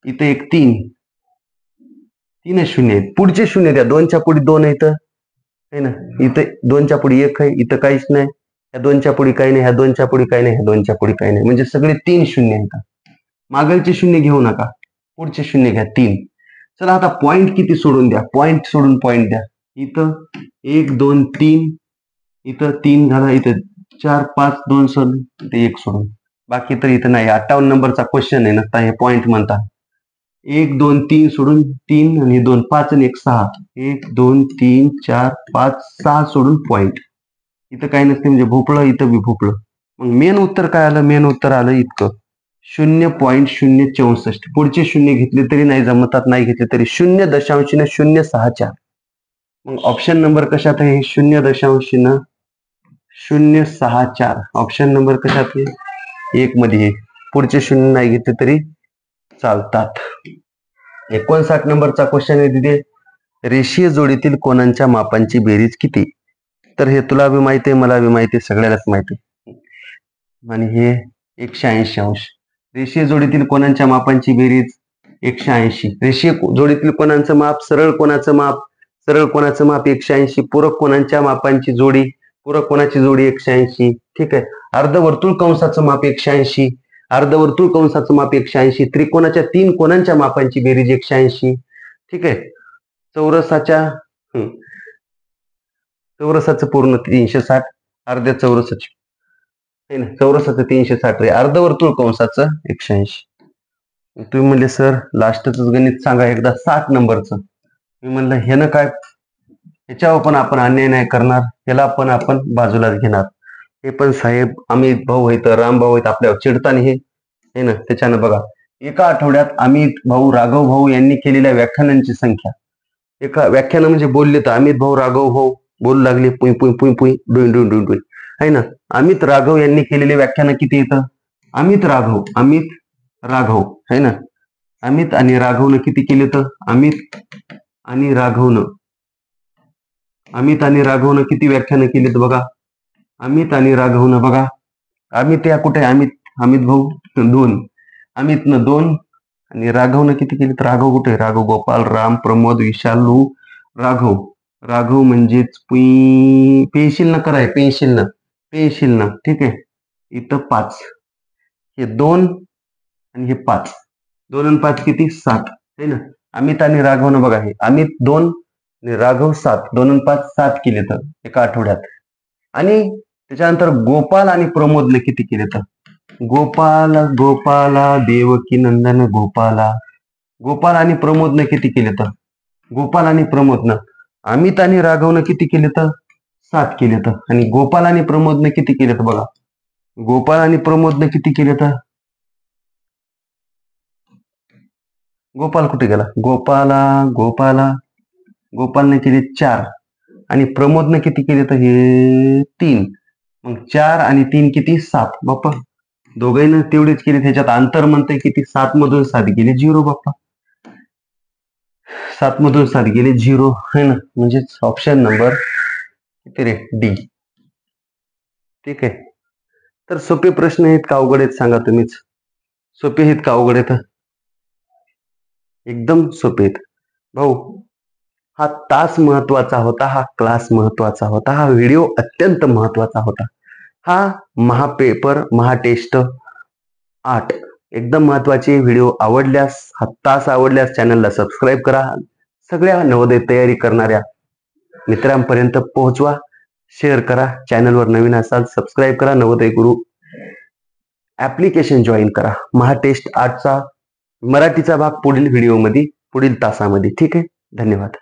A: इथे 1 3, 3 शून्य आहेत. पुढचे शून्य द्या. 2च्या पुढे 2 आहेत है ना. इथे 2च्या पुढे 1 आहे. इथं काहीच नाही. ह्या 2च्या पुढे काही नाही. ह्या 2च्या पुढे काही नाही. ह्या 2च्या पुढे काही नाही. म्हणजे सगळे 3 शून्य आहेत. मागलचे शून्य घेऊ नका, पुढचे शून्य घ्या 3. चला आता पॉइंट किती सोडून द्या. पॉइंट सोडून पॉइंट द्या. इथं 1 2 3, इथं 3 झाला. इथं 4 5 2 सोडून, इथे 1 सोडून, बाकी तर इथं नाही. 58 नंबरचा क्वेश्चन आहे ना, हे पॉइंट म्हणता. 1 2 3 सोडून 3 आणि 2 5 आणि 1 6, 1 2 3 4 5 6 सोडून पॉइंट. इथं काही नसते म्हणजे भोपळं, इथं बी भोपळं. मग मेन उत्तर काय आलं? मेन उत्तर आलं इतकं 0.064. पुढचे शून्य घेतले तरी नाही जमतात, नाही घेतले तरी 0.064. मग ऑप्शन नंबर कशात आहे? 0.064. ऑप्शन नंबर कशात आहे? 1 मध्ये आहे. पुढचे शून्य नाही घेतले तरी चालतात. 59 नंबरचा क्वेश्चन आहे तिथे, रेषीय जोडीतील कोणांच्या मापांची बेरीज किती? तर हे तुला बी माहिती आहे, मला बी माहिती आहे, सगळ्यालाच माहिती आहे. आणि हे 180°. रेषीय जोडीतील कोणांच्या मापांची बेरीज 180. रेषीय जोडीतील कोणांचं माप, सरळ कोणाचं माप, सरळ कोणाचं माप 180. पूरक कोणांच्या मापांची जोडी, पूरक कोणाची जोडी 180. ठीक आहे. अर्धवर्तुळ कंसाचं माप 180. अर्धवर्तुळ कंसाचं माप 180. त्रिकोणाच्या 3 कोणांच्या मापांची बेरीज 180. ठीक आहे. चौरसाचं पूर्ण 360. अर्ध्या चौरसाची चौरसाचं 360 आहे. अर्धवर्तुळ कंसाचं 180. तुम्ही म्हणले सर लास्टच गणित सांगा एकदा 60 नंबरचं. मी म्हणलं ह्यानं काय, ह्याच्यावर पण आपण अन्याय नाही करणार, ह्याला पण आपण बाजूलाच घेणार. हे पण साहेब अमित भाऊ आहेत, राम भाऊ आहेत, आपल्यावर चिडताना हे ना. त्याच्यानं बघा, एका आठवड्यात अमित भाऊ, राघव भाऊ यांनी केलेल्या व्याख्यानांची संख्या, एका व्याख्यान म्हणजे बोलले तर अमित भाऊ, राघव भाऊ बोलू लागले, पुई पुई पुई पुई डुई डुई डुई डुई, आहे ना. अमित राघव यांनी केलेले व्याख्यान किती येतं? अमित राघव आहे ना. अमित आणि राघवनं किती केले? तर अमित आणि राघवनं किती व्याख्यानं केलीत बघा. अमित आणि राघवनं बघा, अमित या कुठे? अमित भाऊ 2, अमितनं 2 आणि राघवनं किती केली? तर राघव कुठे? राघव गोपाल, राम, प्रमोद, विशालू, राघव म्हणजेच पेन्सिल न कराय, पेन्सिल न. ठीक आहे. इथं 5, हे 2 आणि हे 5, 2 आणि 5 किती? 7 आहे ना. अमित आणि राघवनं बघा, हे अमित 2 आणि राघव 7, 2 आणि 5 7 केले तर एका आठवड्यात. आणि त्याच्यानंतर गोपाल आणि प्रमोदने किती केले? तर गोपाला देवकी नंदन गोपाल आणि प्रमोदने किती केले? तर गोपाल आणि प्रमोदनं, अमित आणि राघवनं किती केले? तर 7 केले. तर आणि गोपाल आणि प्रमोदने किती केले? तर बघा, गोपाल आणि प्रमोदने किती केले? तर गोपाल कुठे गेला? गोपालने केले 4 आणि प्रमोदने किती केले? तर हे 3. मग 4 आणि 3 किती? 7 बाप्पा. दोघांना तेवढेच केले. त्याच्यात अंतर म्हणते किती? 7 मधून 7 गेले 0 बाप्पा. 7 मधून 7 गेले 0 है ना. म्हणजेच ऑप्शन नंबर किती रे? डी. ठीक आहे. तर सोपे प्रश्न आहेत का अवघड आहेत सांगा तुम्हीच. सोपे आहेत का अवघड आहेत? एकदम सोपे आहेत भाऊ. हा तास महत्वाचा होता, हा क्लास महत्वाचा होता, हा व्हिडिओ अत्यंत महत्वाचा होता. हा महाटेस्ट 8 एकदम महत्वाचे व्हिडिओ आवडल्यास, हा तास आवडल्यास चॅनलला सबस्क्राईब करा. सगळ्या नवोदय तयारी करणाऱ्या मित्रांपर्यंत पोहोचवा, शेअर करा. चॅनलवर नवीन असाल सबस्क्राईब करा. नवोदय गुरु ऍप्लिकेशन जॉईन करा. महाटेस्ट 8चा मराठीचा भाग पुढील व्हिडिओमध्ये, पुढील तासामध्ये. ठीक आहे. धन्यवाद.